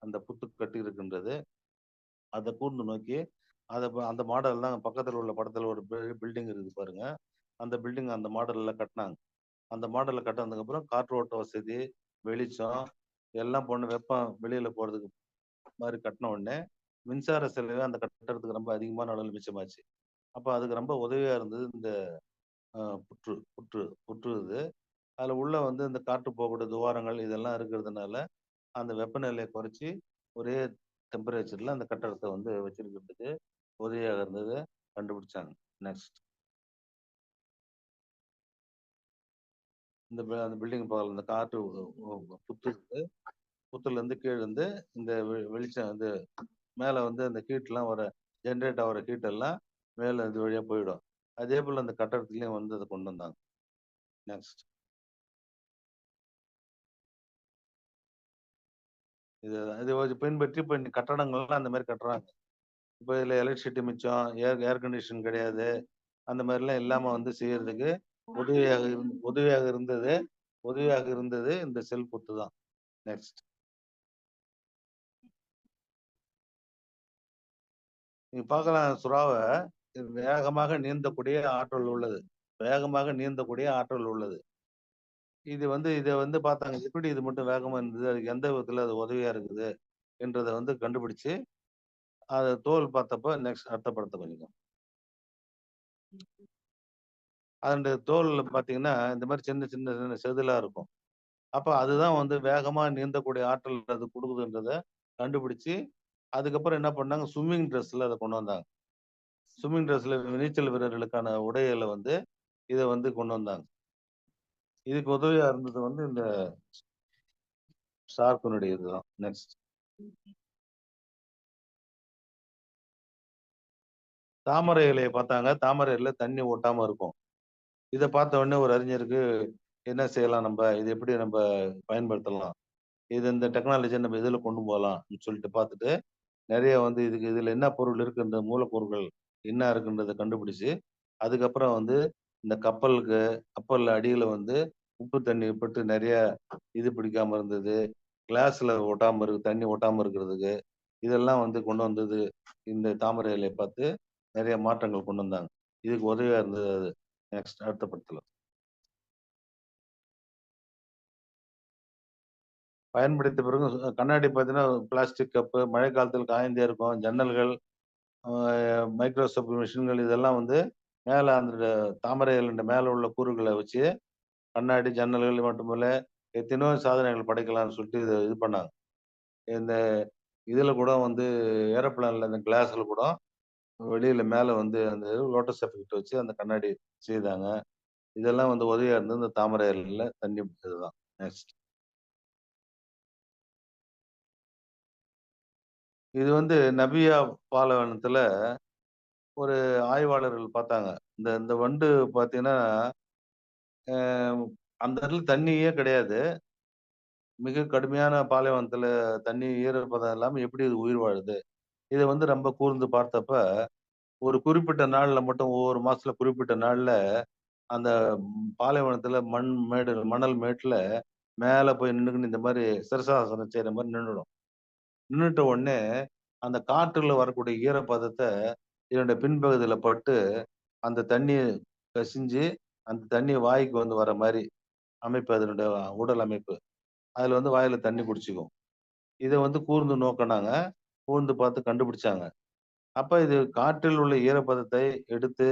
அந்த புத்து கட்டி இருக்கின்றது. அத கூர்ந்து நோக்கி, அந்த மாடல் தான் பக்கத்துல உள்ள படத்துல ஒரு பில்டிங் இருக்குது பாருங்க. அந்த பில்டிங் அந்த மாடல்ல கட்டுனாங்க. அந்த மாடல்ல கட்டுனதுக்கப்புறம் காற்றோட்ட வசதி, வெளிச்சம் எல்லாம் போன வெப்பம் வெளியில போறதுக்கு மாரி கட்டுன உடனே, மின்சார செலவு அந்த கட்டடத்துக்கு ரொம்ப அதிகமான அளவுல மிச்சமாச்சு. அப்ப அதுக்கு ரொம்ப உதவியா இருந்தது இந்த புற்று இது. அதுல உள்ள வந்து இந்த காற்று போகக்கூடிய துவாரங்கள் இதெல்லாம் இருக்கிறதுனால, அந்த வெப்பநிலைய குறைச்சு ஒரே டெம்பரேச்சர்ல அந்த கட்டடத்த வந்து வச்சிருக்கிறதுக்கு உதவியாக இருந்தது. கண்டுபிடிச்சாங்க. நெக்ஸ்ட். அந்த பில்டிங் பக்கத்துல இந்த காற்று புத்து இருக்கு. புத்துலேருந்து கீழ இருந்து இந்த வெளிச்சம் வந்து மேல வந்து அந்த ஹீட்லாம் ஜெனரேட் ஆகுற ஹீட் எல்லாம் மேல இது வழியா போயிடும். அதேபோல அந்த கட்டடத்திலயும் வந்து அத கொண்டு வந்தாங்க. நெக்ஸ்ட். இது பின்பற்றி இப்ப கட்டடங்கள்லாம் அந்த மாரி கட்டுறாங்க. இப்ப இதுல எலக்ட்ரிசிட்டி மிச்சம், ஏர் ஏர் கண்டிஷன் கிடையாது. அந்த மாரிலாம் இல்லாம வந்து செய்யறதுக்கு உதவியாக இருந்தது உதவியாக இருந்தது இந்த செல் புத்து தான். நெக்ஸ்ட். நீங்க பார்க்கலாம் சுறாவ, வேகமாக நீந்தக்கூடிய ஆற்றல் உள்ளது. வேகமாக நீந்தக்கூடிய ஆற்றல் உள்ளது. இத வந்து பார்த்தாங்க. எப்படி இது மட்டும் வேகமா இருந்தது? அதுக்கு எந்த விதத்துல அது உதவியா இருக்குது? என்றத வந்து கண்டுபிடிச்சு, அத தோல் பார்த்தப்ப நெக்ஸ்ட் அடுத்த படத்த கொஞ்சம். அதனுடைய தோல்ல பார்த்தீங்கன்னா, இந்த மாரி சின்ன சின்ன சின்ன செதிலா இருக்கும். அப்ப அதுதான் வந்து வேகமா நீந்தக்கூடிய ஆற்றல் அது குடுக்குதுன்றத கண்டுபிடிச்சு, அதுக்கப்புறம் என்ன பண்ணாங்க, ஸ்விம்மிங் ட்ரெஸ்ல அத கொண்டு வந்தாங்க. ஸ்விம்மிங் ட்ரெஸ்ல நீச்சல் வீரர்களுக்கான உடைகள வந்து இத வந்து கொண்டு வந்தாங்க. இதுக்கு உதவியா இருந்தது வந்து இந்த ஷார்க்கினுடைய இதுதான். நெக்ஸ்ட். தாமரை இலைய பார்த்தாங்க. தாமரை இலையில தண்ணி ஒட்டாம இருக்கும். இத பார்த்த உடனே ஒரு அறிஞருக்கு என்ன செய்யலாம் நம்ப? இது எப்படி நம்ப பயன்படுத்தலாம்? இந்த டெக்னாலஜிய நம்ம எதுல கொண்டு போலாம்ன்னு சொல்லிட்டு பார்த்துட்டு, நெறைய வந்து இதுல என்ன பொருள் இருக்கு, இந்த மூலப்பொருட்கள் என்ன இருக்குன்றத கண்டுபிடிச்சு, அதுக்கப்புறம் வந்து இந்த கப்பல்ல அடியில வந்து உப்பு தண்ணி பட்டு நெறைய இது பிடிக்காம இருந்தது. கிளாஸ்ல தண்ணி ஒட்டாம இருக்கிறதுக்கு, இதெல்லாம் வந்து கொண்டு வந்தது இந்த தாமரை இலைய பார்த்து நெறைய மாற்றங்கள் கொண்டு வந்தாங்க. இதுக்கு உதவியா இருந்தது அது. நெக்ஸ்ட் அடுத்த படத்துல. பயன்படுத்திய பிறகு கண்ணாடி பார்த்தீங்கன்னா, பிளாஸ்டிக் கப்பு, மழை காலத்துல காய்ந்தே இருக்கும். ஜன்னல்கள், அ மைக்ரோஸ்கோப் மிஷின்கள் இதெல்லாம் வந்து மேல அந்த தாமரை இலைன்ற மேல உள்ள கூறுகள வச்சு, கண்ணாடி, ஜன்னல்கள் மட்டுமல்ல, எத்தனையோ சாதனைகள் படைக்கலாம்னு சொல்லிட்டு இது பண்ணாங்க. இந்த இதுல கூட வந்து ஏரோப்ளேன்ல இந்த கிளாஸ்ல கூட வெளியில மேல வந்து அந்த லோட்டஸ் எஃபெக்ட் வச்சு அந்த கண்ணாடி செய்தாங்க. இதெல்லாம் வந்து உதவியா இருந்தது இந்த தாமரை இலையில தண்ணி இதுதான். நெக்ஸ்ட். இது வந்து நபியா பாலைவனத்துல ஒரு ஆய்வாளர்கள் பார்த்தாங்க. இந்த இந்த வண்டு பார்த்தீங்கன்னா, அ அந்த இடத்துல தண்ணியே கிடையாது. மிக கடுமையான பாலைவனத்துல தண்ணி ஈரப்பதம் இல்லாம எப்படி இது உயிர் வாழுது? இத வந்து ரொம்ப கூர்ந்து பார்த்தப்ப, ஒரு குறிப்பிட்ட நாள்ல மட்டும் ஒவ்வொரு மாசத்துல குறிப்பிட்ட நாள்ல அந்த பாலைவனத்துல மணல் மேட்ல மேல போய் நின்னுக்குன்னு இந்த மாரி சிரசாசனம் செய்ற மாரி நின்னுடும். நின்னுட்ட உடனே, அந்த காற்றுல வரக்கூடிய ஈரப்பதத்த இதனுடைய பின்பகுதியில பட்டு, அந்த தண்ணி கசிஞ்சு, அந்த தண்ணி வாய்க்கு வந்து வர மாரி அமைப்பு அதனுடைய உடல் அமைப்பு. அதுல வந்து வாயில தண்ணி குடிச்சுக்கும். இத வந்து கூர்ந்து நோக்குனாங்க. கூர்ந்து பார்த்து கண்டுபிடிச்சாங்க. அப்ப இது காற்றில் உள்ள ஈரப்பதத்தை எடுத்து,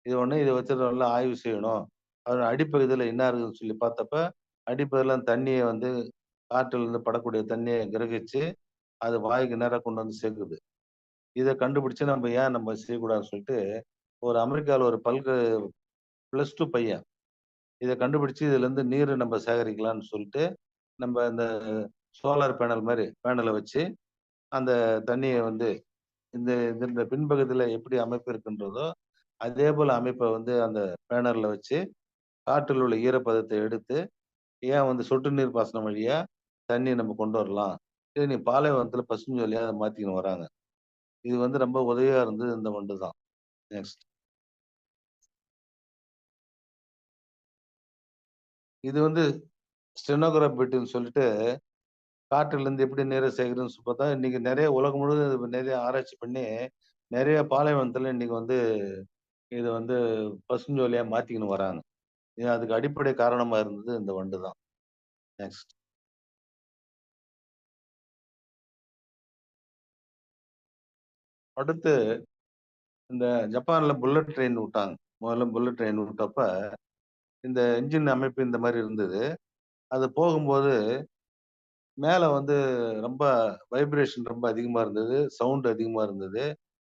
இத வச்சு நல்லா ஆய்வு செய்யணும். அதோட அடிப்பகுதியில என்ன இருக்குதுன்னு சொல்லி பார்த்தப்ப, அடிப்பகுதியில தண்ணிய வந்து காற்றில் இருந்து படக்கூடிய தண்ணியை கிரகிச்சு அது வாய்க்கு நேரா கொண்டு வந்து சேர்க்குது. இத கண்டுபிடிச்சு நம்ம ஏன் நம்ம செய்யக்கூடாதுன்னு சொல்லிட்டு, ஒரு அமெரிக்கால ஒரு +2 பையன் இத கண்டுபிடிச்சு இதுலருந்து நீர் நம்ம சேகரிக்கலாம்ன்னு சொல்லிட்டு, நம்ம இந்த சோலார் பேனல் மாரி பேனல வச்சு, அந்த தண்ணிய வந்து இந்த இந்த பின்பகுதியில எப்படி அமைப்பு இருக்கின்றதோ, அதே போல அமைப்ப வந்து அந்த பேனர்ல வச்சு, காற்றில் உள்ள ஈரப்பதத்தை எடுத்து, ஏன் வந்து சொட்டு நீர் பாசனம் வழியா தண்ணீய நம்ம கொண்டு வரலாம். இதே நீ பாலைவனத்தில பசுஞ்சொல்லியா அத மாத்திக்கின்னு வராங்க. இது வந்து ரொம்ப உதவியா இருந்தது இந்த வண்டு தான். நெக்ஸ்ட். இது வந்து ஸ்டெனோகிராஃப் பிட்டுன்னு சொல்லிட்டு, காற்றிலிருந்து எப்படி நீர சேகரிக்கணும்னு பார்த்தா, இன்னைக்கு நெறைய உலகம் முழுவதும் நெறைய ஆராய்ச்சி பண்ணி, நெறைய பாலைவனத்தில இன்னைக்கு வந்து இத வந்து பசுஞ்சோலியா மாத்திக்கின்னு வராங்க. அதுக்கு அடிப்படை காரணமா இருந்தது இந்த வண்டு தான். நெக்ஸ்ட். அடுத்து இந்த ஜப்பான்ல புல்லட் ட்ரெயின் விட்டாங்க. முதல்ல புல்லட் ட்ரெயின் விட்டப்ப, இந்த என்ஜின் அமைப்பு இந்த மாரி இருந்தது. அது போகும்போது மேல வந்து ரொம்ப வைப்ரேஷன் ரொம்ப அதிகமா இருந்தது. சவுண்ட் அதிகமா இருந்தது.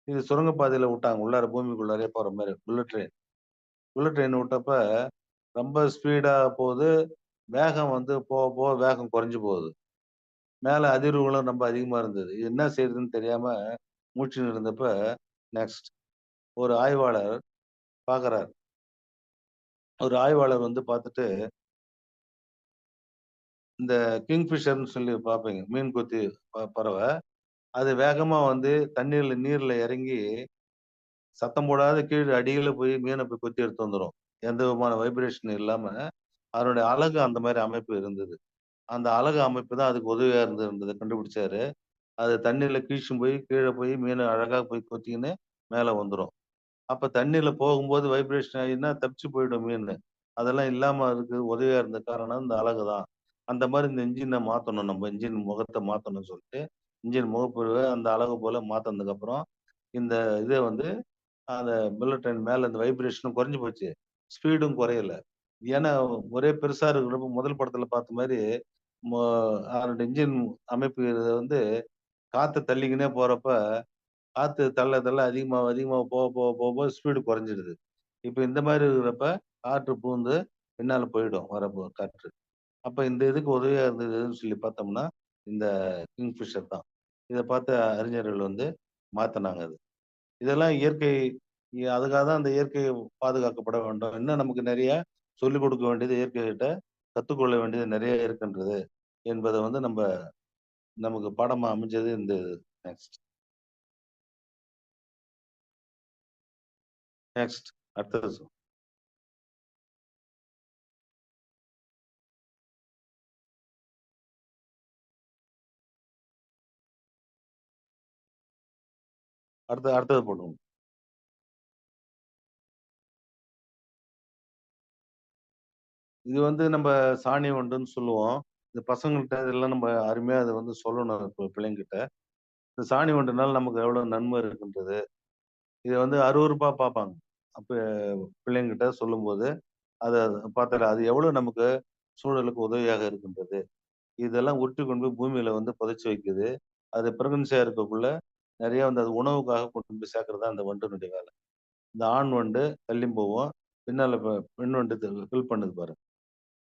இது சுரங்கப்பாதையில விட்டாங்க. உள்ளார பூமிக்குள்ளாரயே போற மாரி புல்லட் ட்ரெயின். புல்லட் ட்ரெயின் விட்டப்ப ரொம்ப ஸ்பீடா போது. வேகம் வந்து போக, போக வேகம் குறைஞ்சு போகுது. மேல அதிர்வுகளும் ரொம்ப அதிகமா இருந்தது. இது என்ன செய்றதுன்னு தெரியாம முழிச்சுன்னு இருந்தப்ப, நெக்ஸ்ட் ஒரு ஆய்வாளர் பார்க்குறார். ஒரு ஆய்வாளர் வந்து பார்த்துட்டு, இந்த கிங்ஃபிஷர்ன்னு சொல்லி பார்ப்பீங்க. மீன் கொத்தி பறவை. அது வேகமா வந்து நீர்ல இறங்கி, சத்தம் போடாத கீழ அடியில போய் மீன போய் கொத்தி எடுத்து வந்துரும். எந்த விதமான வைப்ரேஷன் இல்லாம, அதனுடைய அலகு அந்த மாரி அமைப்பு இருந்தது. அந்த அலகு அமைப்பு தான் அதுக்கு உதவியா இருந்ததுன்றத கண்டுபிடிச்சாரு. அது தண்ணீல கீழ போய் மீன அழகா போய் கொத்திக்கின்னு மேல வந்துரும். அப்ப தண்ணீல போகும்போது வைப்ரேஷன் ஆயின்னா தப்பிச்சு போயிடும் மீனு. அதெல்லாம் இல்லாம அதுக்கு உதவியா இருந்த காரணம் இந்த அலகு தான். அந்த மாரி இந்த இன்ஜின மாத்தணும் நம்ம. இன்ஜின் முகத்த மாத்தணும்னு சொல்லிட்டு, இன்ஜின் முகப்புருவ அந்த அலகு போல மாத்துனதுக்கப்புறம், இந்த இத வந்து அந்த புல்லட் ட்ரெயின் மேல இந்த வைப்ரேஷனும் குறைஞ்சு போச்சு. ஸ்பீடும் குறையல. ஏன்னா, ஒரே பெருசா இருக்கிறப்ப முதல் படத்துல பார்த்த மாரி, மொ அதனுடைய இன்ஜின் அமைப்பு வந்து காத்த தள்ளிக்கினே போறப்ப, காத்து தள்ள தள்ள அதிகமா போக ஸ்பீடு குறைஞ்சிடுது. இப்ப இந்த மாரி இருக்கிறப்ப, காற்று பூந்து பின்னால போயிடும் வரப்போ காற்று. அப்ப இந்த இதுக்கு உதவியா இருந்தது எதுன்னு சொல்லி பார்த்தோம்னா, இந்த கிங்ஃபிஷர் தான். இத பார்த்த அறிஞர்கள் வந்து மாத்துனாங்க அது. இதெல்லாம் இயற்கை அதுக்காக தான் அந்த இயற்கை பாதுகாக்கப்பட வேண்டும். இன்னும் நமக்கு நெறைய சொல்லிக் கொடுக்க வேண்டியது இயற்கைகிட்ட கத்துக்கொள்ள வேண்டியது நெறைய இருக்கின்றது என்பத வந்து நமக்கு பாடமா அமைஞ்சது இந்த இது. Next, next. அடுத்தது அடுத்தது போடுங்க. இது வந்து நம்ப சாணி வண்டுன்னு சொல்லுவோம். இந்த பசங்கள்ட்ட இதெல்லாம் நம்ம அருமையா அத வந்து சொல்லணும் பிள்ளைங்ககிட்ட. இந்த சாணி வண்டுனால நமக்கு எவ்வளவு நன்மை இருக்குன்றது. இத வந்து அருவருப்பா பார்ப்பாங்க. அப்ப பிள்ளைங்ககிட்ட சொல்லும்போது, அத பார்த்தால அது எவ்வளவு நமக்கு சூழலுக்கு உதவியாக இருக்கின்றது. இதெல்லாம் உருட்டி கொண்டு போய் பூமியில வந்து புதைச்சு வைக்குது. அது பிரெக்னன்சியா இருக்கக்குள்ள நெறைய வந்து அது உணவுக்காக கொண்டு போய் சேர்க்கிறது தான் அந்த வண்டினுடைய வேலை. இந்த ஆண் வண்டு தள்ளியும் போவும். பின்னால பெண் வண்டு ஃபில் பண்ணுது பாருங்க.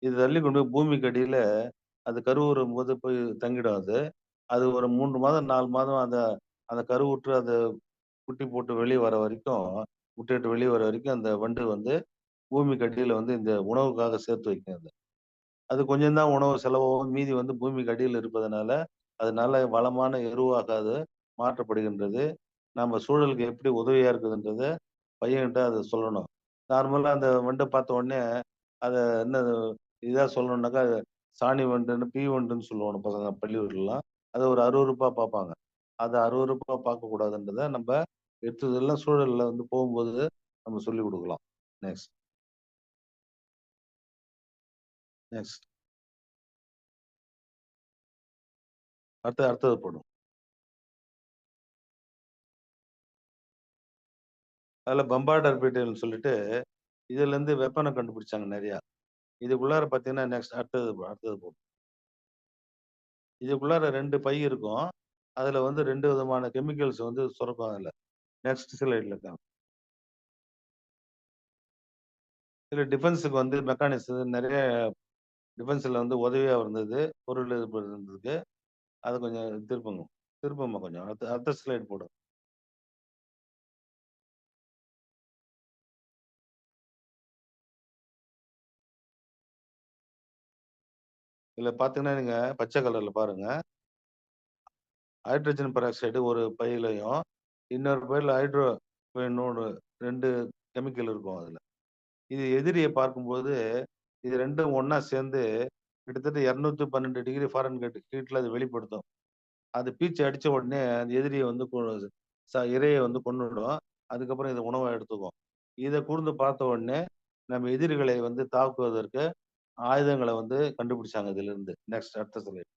இது தள்ளி கொண்டு போய் பூமிக்கு அடியில அது கருவுறும்போது போய் தங்கிடும் அது. அது ஒரு 3 மாதம், 4 மாதம் அந்த கருவுற்று அது குட்டி போட்டு வெளிய வர வரைக்கும், முட்டையிட்டு வெளிய வர வரைக்கும் அந்த வண்டு வந்து பூமிக்கு அடியில வந்து இந்த உணவுக்காக சேர்த்து வைக்கும் அது. அது கொஞ்சம் தான் உணவு செலவாகும். மீதி வந்து பூமிக்கு அடியில இருப்பதனால, அது நல்ல வளமான எருவாக அது மாற்றப்படுகின்றது. நம்ம சூழலுக்கு எப்படி உதவியா இருக்குதுன்றத பையன்கிட்ட அத சொல்லணும். நார்மலா அந்த வண்ட பார்த்த உடனே, அத என்ன இதா சொல்லணும்னாக்கா, சாணி வண்டுன்னு, பீ வண்டுன்னு சொல்லுவாங்க பசங்க பள்ளிக்கூடத்துலலாம். அத ஒரு அருவருப்பா பார்ப்பாங்க. அத அருவருப்பா பார்க்கக்கூடாதுன்றத நம்ப எடுத்ததெல்லாம் சூழல்ல வந்து போகும்போது நம்ம சொல்லிக் குடுக்கலாம். Next, next. அடுத்தது போடுங்க. அதுல பம்பார்டர் பீட்டல்ன்னு சொல்லிட்டு, இதுலருந்து வெப்பன கண்டுபிடிச்சாங்க நெறையா. இதுக்குள்ளார பார்த்தீங்கன்னா, நெக்ஸ்ட் அடுத்தது போடுங்க. இதுக்குள்ளார 2 பை இருக்கும். அதுல வந்து 2 விதமான கெமிக்கல்ஸ் வந்து சுரக்கும் அதுல. நெக்ஸ்ட் ஸ்லைட்ல இதுல டிஃபென்ஸுக்கு வந்து மெக்கானிசம் நெறைய டிஃபென்ஸ்ல வந்து உதவியா இருந்தது. பொருள் இது இருந்ததுக்கு. அத கொஞ்சம் திருப்புங்க. திருப்புமா கொஞ்சம். அடுத்த ஸ்லைட் போடுங்க. இதுல பார்த்தீங்கன்னா, நீங்க பச்சை கலர்ல பாருங்க. ஹைட்ரஜன் பெராக்சைடு ஒரு பையிலயும், இன்னொரு பையில ஹைட்ரோகுயினோன் 2 கெமிக்கல் இருக்கும் அதுல. இது எதிரிய பார்க்கும்போது, இது 2ம் ஒண்ணா சேர்ந்து கிட்டத்தட்ட 212 டிகிரி ஃபாரன்ஹீட் ஹீட்ல அது வெளிப்படுத்தும். அது பீச்சு அடிச்ச உடனே அந்த எதிரிய வந்து இரைய வந்து கொன்னுடும். அதுக்கப்புறம் இத உணவா எடுத்துக்கும். இத கூர்ந்து பார்த்த உடனே, நம்ம எதிரிகளை வந்து தாக்குவதற்கு ஆயுதங்கள வந்து கண்டுபிடிச்சாங்க இதிலிருந்து. நெக்ஸ்ட் அடுத்த ஸ்லைட்.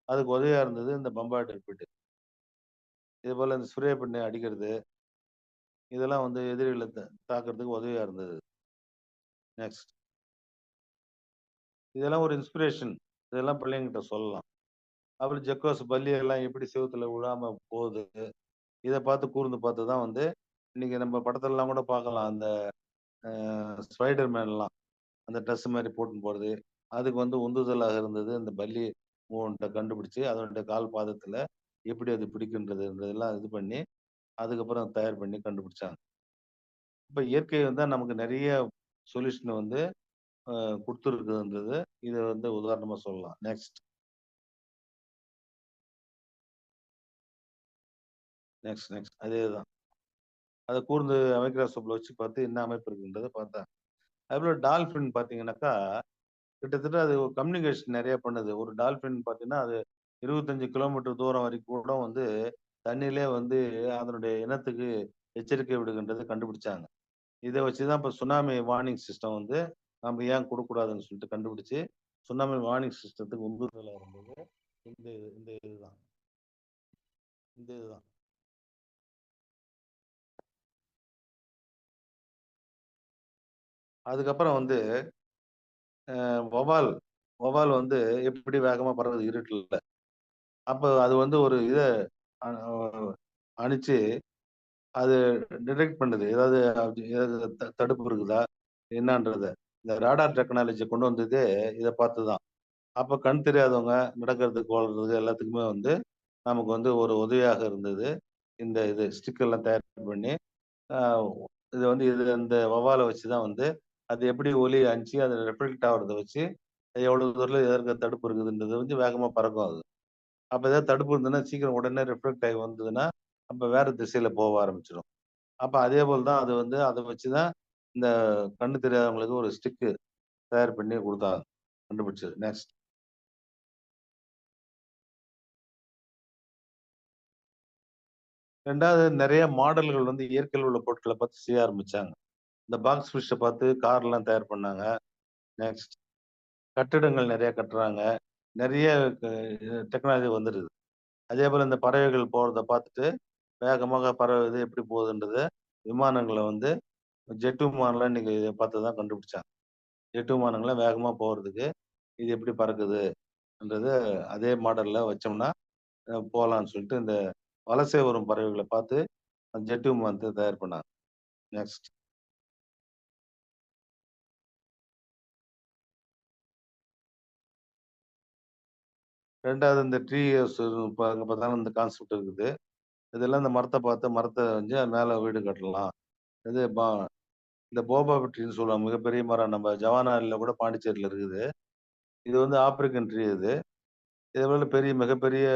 அதுக்கு உதவியா இருந்தது இந்த பம்பார்ட் ரிப்பீட். இதுபோல இந்த ஸ்ப்ரே பண்ணி அடிக்கிறது, இதெல்லாம் வந்து எதிரிகள தாக்குறதுக்கு உதவியா இருந்தது. நெக்ஸ்ட். இதெல்லாம் ஒரு இன்ஸ்பிரேஷன். இதெல்லாம் பிள்ளைங்ககிட்ட சொல்லலாம். அப்புறம் ஜெக்கோஸ் பல்லி எல்லாம் எப்படி செவுத்துல விழாம போகுது. இத பார்த்து கூர்ந்து பார்த்து தான் வந்து, இன்னைக்கு நம்ம படத்துலலாம் கூட பார்க்கலாம். அந்த ஸ்பைடர் மேன்லாம் அந்த ட்ரெஸ் மாரி போட்டுன்னு போறது. அதுக்கு வந்து உந்துதலாக இருந்தது இந்த பல்லி மூவ்மெண்ட்ட கண்டுபிடிச்சு, அதனுடைய கால் பாதத்துல எப்படி அது பிடிக்குன்றதுன்றதெல்லாம் இது பண்ணி, அதுக்கப்புறம் தயார் பண்ணி கண்டுபிடிச்சாங்க. இப்ப இயற்கை வந்து நமக்கு நெறைய சொல்யூஷன் வந்து குடுத்துருக்குன்றது, இத வந்து உதாரணமா சொல்லலாம். நெக்ஸ்ட். நெக்ஸ்ட். அதேதான். அத கூர்ந்து மைக்ரோஸ்கோப்ல வச்சு பார்த்து என்ன அமைப்பு இருக்குன்றத பார்த்தேன். அதுபோல டால்பின் பார்த்தீங்கன்னாக்கா, கிட்டத்தட்ட அது கம்யூனிகேஷன் நெறைய பண்ணுது. ஒரு டால்பின் பார்த்தீங்கன்னா, அது 25 கிலோமீட்டர் தூரம் வரைக்கும் கூட வந்து தண்ணீயிலே வந்து அதனுடைய இனத்துக்கு எச்சரிக்கை விடுகின்றத கண்டுபிடிச்சாங்க. இத வச்சு தான் இப்ப சுனாமி வார்னிங் சிஸ்டம் வந்து நம்ம ஏன் குடுக்கக்கூடாதுன்னு சொல்லிட்டு கண்டுபிடிச்சு, சுனாமி வார்னிங் சிஸ்டத்துக்கு உந்துதலா இருந்தது இந்த இந்த இதுதான். இந்த இதுதான். அதுக்கப்புறம் வந்து வௌவால் வௌவால் வந்து எப்படி வேகமா பறக்குது இருட்டுல. அப்ப அது வந்து ஒரு இத அ அணிச்சு அது டிடெக்ட் பண்ணுது. ஏதாவது தடுப்பு இருக்குதா? என்னான்றத. இந்த ராடார் டெக்னாலஜி கொண்டு வந்ததே இத பார்த்து தான். அப்ப கண் தெரியாதவங்க நடக்கிறதுக்கு, ஓடுறதுக்கு எல்லாத்துக்குமே வந்து நமக்கு வந்து ஒரு உதவியாக இருந்தது. இந்த இது ஸ்டிக்கர்லாம் தயார் பண்ணி, அ இது இந்த வௌவால வச்சு தான் வந்து அது எப்படி ஒலி அனுப்பிச்சு அது ரிஃப்ளெக்ட் ஆகுறத வச்சு, எவ்வளவு தூரத்தில எதற்கு தடுப்பு இருக்குதுன்றத வந்து வேகமா பறக்கும் அது. அப்ப ஏதாவது தடுப்பு இருந்ததுன்னா, சீக்கிரம் உடனே ரிஃப்ளெக்ட் ஆகி வந்ததுன்னா, அப்ப வேற திசையில போக ஆரம்பிச்சுரும். அப்ப அதே போல தான் அது வந்து அத வச்சு தான் இந்த கண்ணு தெரியாதவங்களுக்கு ஒரு ஸ்டிக்கு தயார் பண்ணி குடுத்தாங்க. கண்டுபிடிச்சது. நெக்ஸ்ட். 2வது நெறைய மாடல்கள் வந்து இயற்கையில் உள்ள பொருட்கள பார்த்து செய்ய ஆரம்பிச்சாங்க. இந்த பாக்ஸ் ஃபிஷ்ஷ பார்த்து கார்லாம் தயார் பண்ணாங்க. நெக்ஸ்ட். கட்டிடங்கள் நெறைய கட்டுறாங்க. நெறைய க டெக்னாலஜி வந்துருது. அதேபோல இந்த பறவைகள் போறத பார்த்துட்டு, வேகமாக பறவை எப்படி போகுதுன்றத விமானங்கள வந்து ஜெட் விமானம்லாம் இன்னைக்கு பார்த்து தான் கண்டுபிடிச்சாங்க. ஜெட் விமானங்கள்லாம் வேகமா போறதுக்கு, இது எப்படி பறக்குதுன்றத அதே மாடல்ல வச்சோம்னா, போலான்னு சொல்லிட்டு இந்த வலசை வரும் பறவைகள பார்த்து அந்த ஜெட் விமானத்த தயார் பண்ணாங்க. நெக்ஸ்ட். 2வது இந்த ட்ரீ ஹவுஸ் இப்ப அங்க பார்த்தாலும் இந்த கான்செப்ட் இருக்குது. இதெல்லாம் இந்த மரத்த பார்த்து மரத்த வச்சு அது மேல வீடு கட்டலாம். இது இந்த போபாப் ட்ரீன்னு சொல்லுவாங்க. மிகப்பெரிய மரம் நம்ம ஜவானார்ல கூட பாண்டிச்சேரியில இருக்குது. இது வந்து ஆப்பிரிக்கன் ட்ரீ இது. இதேபோல மிகப்பெரிய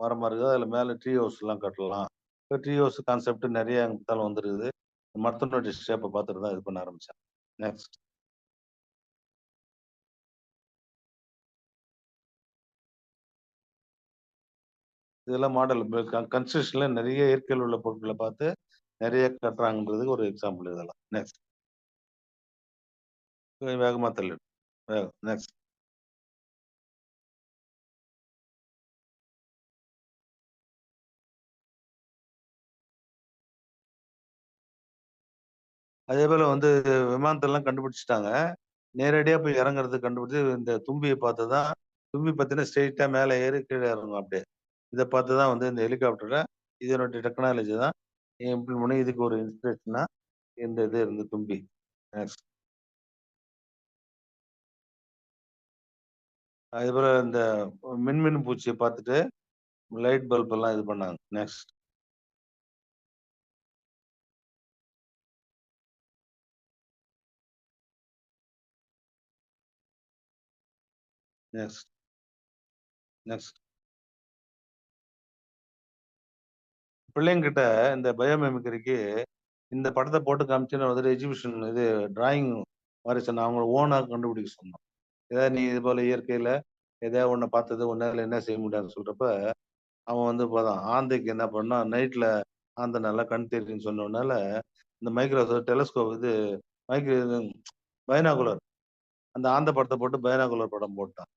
மரமா இருக்குது. அதுல மேல ட்ரீ ஹவுஸ்லாம் கட்டலாம். இப்ப ட்ரீ ஹவுஸ் கான்செப்ட் நெறைய எங்க பார்த்தாலும் வந்துருக்குது. மரத்தினுடைய ஷேப்ப பார்த்துட்டு தான் இது பண்ண ஆரம்பிச்சாங்க. நெக்ஸ்ட். இதெல்லாம் மாடல் கன்ஸ்ட்ரக்ஷன்ல நெறைய இயற்கையில் உள்ள பொருட்கள பார்த்து நெறைய கட்டுறாங்கன்றதுக்கு ஒரு எக்ஸாம்பிள் இதெல்லாம். நெக்ஸ்ட். வேகமா தள்ளிடு. நெக்ஸ்ட். அதேபோல வந்து விமானத்தெல்லாம் கண்டுபிடிச்சுட்டாங்க. நேரடியா போய் இறங்குறதுக்கு கண்டுபிடிச்சு இந்த தும்பிய பார்த்து தான் தும்பி பார்த்தீங்கன்னா ஸ்ட்ரெயிட்டா மேல ஏறி கீழ இறங்கும் அப்படியே. இத பார்த்து தான் வந்து இந்த ஹெலிகாப்டர இதனுடைய டெக்னாலஜி தான் இம்ப்ளிமெண்ட் பண்ணி இதுக்கு ஒரு இன்ஸ்பிரேஷனா இந்த இது இருந்து தும்பி. நெக்ஸ்ட். அதுக்கப்புறம் இந்த மின்மினி பூச்சிய பார்த்துட்டு லைட் பல்ப் எல்லாம் இது பண்ணாங்க. நெக்ஸ்ட். நெக்ஸ்ட். நெக்ஸ்ட். பிள்ளைங்ககிட்ட இந்த பயோமிமிக்ரிக்கு இந்த படத்த போட்டு காமிச்சு வந்துட்டு எக்ஸிபிஷன் இது டிராயிங் மாரி சொன்னேன். அவங்கள ஓனா கண்டுபிடிக்க சொன்னோம். ஏதாவது நீ இது போல இயற்கையில எதையாவது ஒண்ண பார்த்தது உன்னால என்ன செய்ய முடியாதுன்னு சொல்றப்ப, அவன் வந்து ஆந்தைக்கு என்ன பண்ணான், நைட்ல ஆந்தை நல்லா கண் தெரியுதுன்னு சொன்னதுனால, இந்த டெலஸ்கோப் இது மைக்ரோ பைனாகுலர் அந்த ஆந்தை படத்த போட்டு பைனாகுலர் படம் போட்டான்.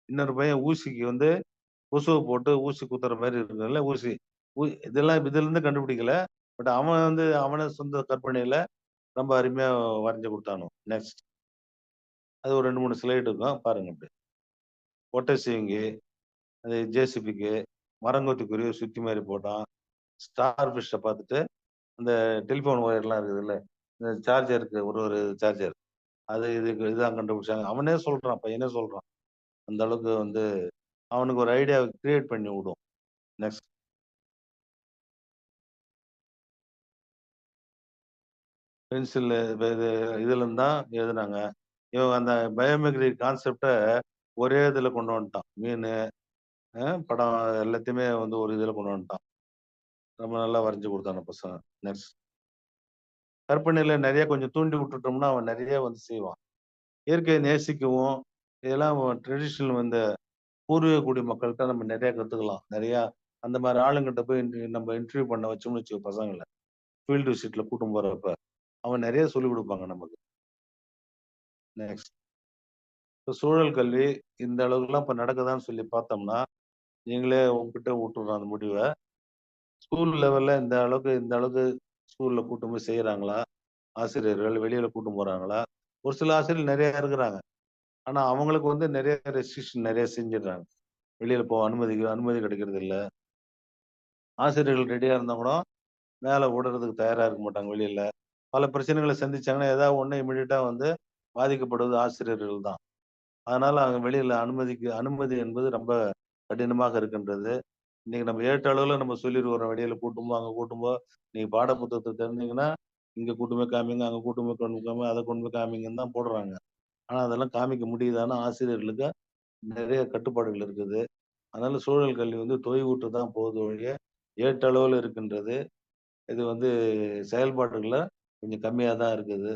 இன்னொரு பையன் ஊசிக்கு வந்து கொசுவ போட்டு ஊசி குத்துற மாரி இருக்குல்ல ஊசி. இதெல்லாம் இதிலிருந்து கண்டுபிடிக்கல. பட் அவன் வந்து அவன சொந்த கற்பனையில ரொம்ப அருமையா வரைஞ்சு குடுத்தானுவ. நெக்ஸ்ட். அது ஒரு 2, 3 ஸ்லைடு இருக்கும். பாருங்க அப்டி. ஒட்டசிவிங்கி, அது ஜேசிபிக்கு, மரங்கொத்தி குருவிய சுத்தி மாரி போட்டான். ஸ்டார் ஃபிஷ்ஷ பார்த்துட்டு, அந்த டெலிஃபோன் ஒயர்லாம் இருக்குதுல்ல, இந்த சார்ஜருக்கு ஒரு சார்ஜர். அது இதுக்கு இதான் கண்டுபிடிச்சாங்க. அவனே சொல்றான், பையனே சொல்றான். அந்த அளவுக்கு வந்து அவனுக்கு ஒரு ஐடியாவ கிரியேட் பண்ணி விடும். நெக்ஸ்ட். பென்சில் இதுலருந்து தான் எழுதுனாங்க. இவன் அந்த பயோமெட்ரி கான்செப்ட்ட ஒரே இதுல கொண்டு வந்துட்டான். மீனு, படம் எல்லாத்தையுமே வந்து ஒரு இதுல கொண்டு வந்துட்டான். ரொம்ப நல்லா வரைஞ்சு குடுத்தானுங்க பசங்க. நெக்ஸ்ட். கற்பனையில நெறைய கொஞ்சம் தூண்டி விட்டுட்டோம்னா, அவன் நெறைய வந்து செய்வான். இயற்கையை நேசிக்கவும், இதெல்லாம் ட்ரெடிஷனல் வந்து பூர்வீக குடி மக்கள்ட்ட நம்ம நெறைய கத்துக்கலாம். நெறையா அந்த மாரி ஆளுங்கட்ட போய் நம்ம இன்டர்வியூ பண்ண வச்சோம்னு வச்சுக்கோ பசங்கள. ஃபீல்ட் விசிட்ல கூட்டின்னு போறப்ப, அவன் நெறைய சொல்லிக் குடுப்பாங்க நமக்கு. நெக்ஸ்ட். இப்ப சூழல் கல்வி இந்த அளவுக்குலாம் இப்ப நடக்குதான்னு சொல்லி பார்த்தோம்னா, நீங்களே உங்ககிட்ட விட்டுர்றோம் அந்த முடிவ. ஸ்கூல் லெவல்ல இந்த அளவுக்கு ஸ்கூல்ல கூட்டின்னு போய் செய்றாங்களா? ஆசிரியர்கள் வெளியில கூட்டின்னு போறாங்களா? ஒரு சில ஆசிரியர்கள் நெறைய இருக்கிறாங்க. ஆனா அவங்களுக்கு வந்து நெறைய ரெஸ்ட்ரிக்ஷன் நெறைய செஞ்சுடுறாங்க. வெளியில அனுமதி கிடைக்கிறது இல்ல. ஆசிரியர்கள் ரெடியா இருந்தா கூட, மேல விடுறதுக்கு தயாரா இருக்க மாட்டாங்க வெளியில. பல பிரச்சனைகள சந்திச்சாங்கன்னா, ஏதாவது ஒண்ணு இமிடியேட்டா வந்து பாதிக்கப்படுவது ஆசிரியர்கள் தான். அதனால அவங்க வெளியில அனுமதி என்பது ரொம்ப கடினமாக இருக்கின்றது. இன்னைக்கு நம்ம ஏட்டளவுல நம்ம சொல்லிருக்கிறோம். வெளியில கூட்டும் போ, அங்க கூட்டும் போ. நீங்க பாட புத்தகத்த திறந்தீங்கன்னா, இங்க கூட்டு போய் காமிங்க, அங்க கூட்டு போய் கொண்டு காமி, அத கொண்டு போய் காமிங்கன்னு தான் போடுறாங்க. ஆனா அதெல்லாம் காமிக்க முடியுதான்னா, ஆசிரியர்களுக்கு நிறைய கட்டுப்பாடுகள் இருக்குது. அதனால சூழல் கல்வி வந்து தொய்வுற்று தான் போகுது ஒழிய, ஏட்டளவுல இருக்கின்றது. இது வந்து செயல்பாடுகள்ல கொஞ்சம் கம்மியா தான் இருக்குது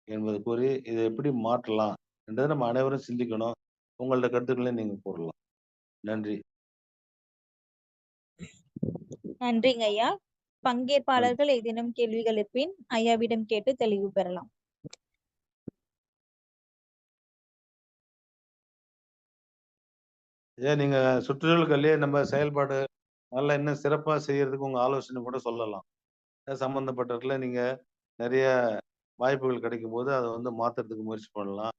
என்பது கூறி, இதை எப்படி மாற்றலாம் என்றதை நம்ம அனைவரும் சிந்திக்கணும். உங்களோட கருத்துக்களை நீங்க கூறலாம். நன்றி. நன்றிங்க ஐயா. நன்றி. பங்கேற்பாளர்கள் ஏதேனும் கேள்விகள் இருப்பின் ஐயாவிடம் கேட்டு தெளிவு பெறலாம். ஏன் நீங்க சுற்றுச்சூழல் கல்வியை நம்ம செயல்பாடு நல்லா இன்னும் சிறப்பா செய்யறதுக்கு உங்க ஆலோசனை கூட சொல்லலாம். அது சம்பந்தப்பட்டதுல நீங்க நிறைய வாய்ப்புகள் கிடைக்கும்போது அதை வந்து மாத்துறதுக்கு முயற்சி பண்ணலாம்.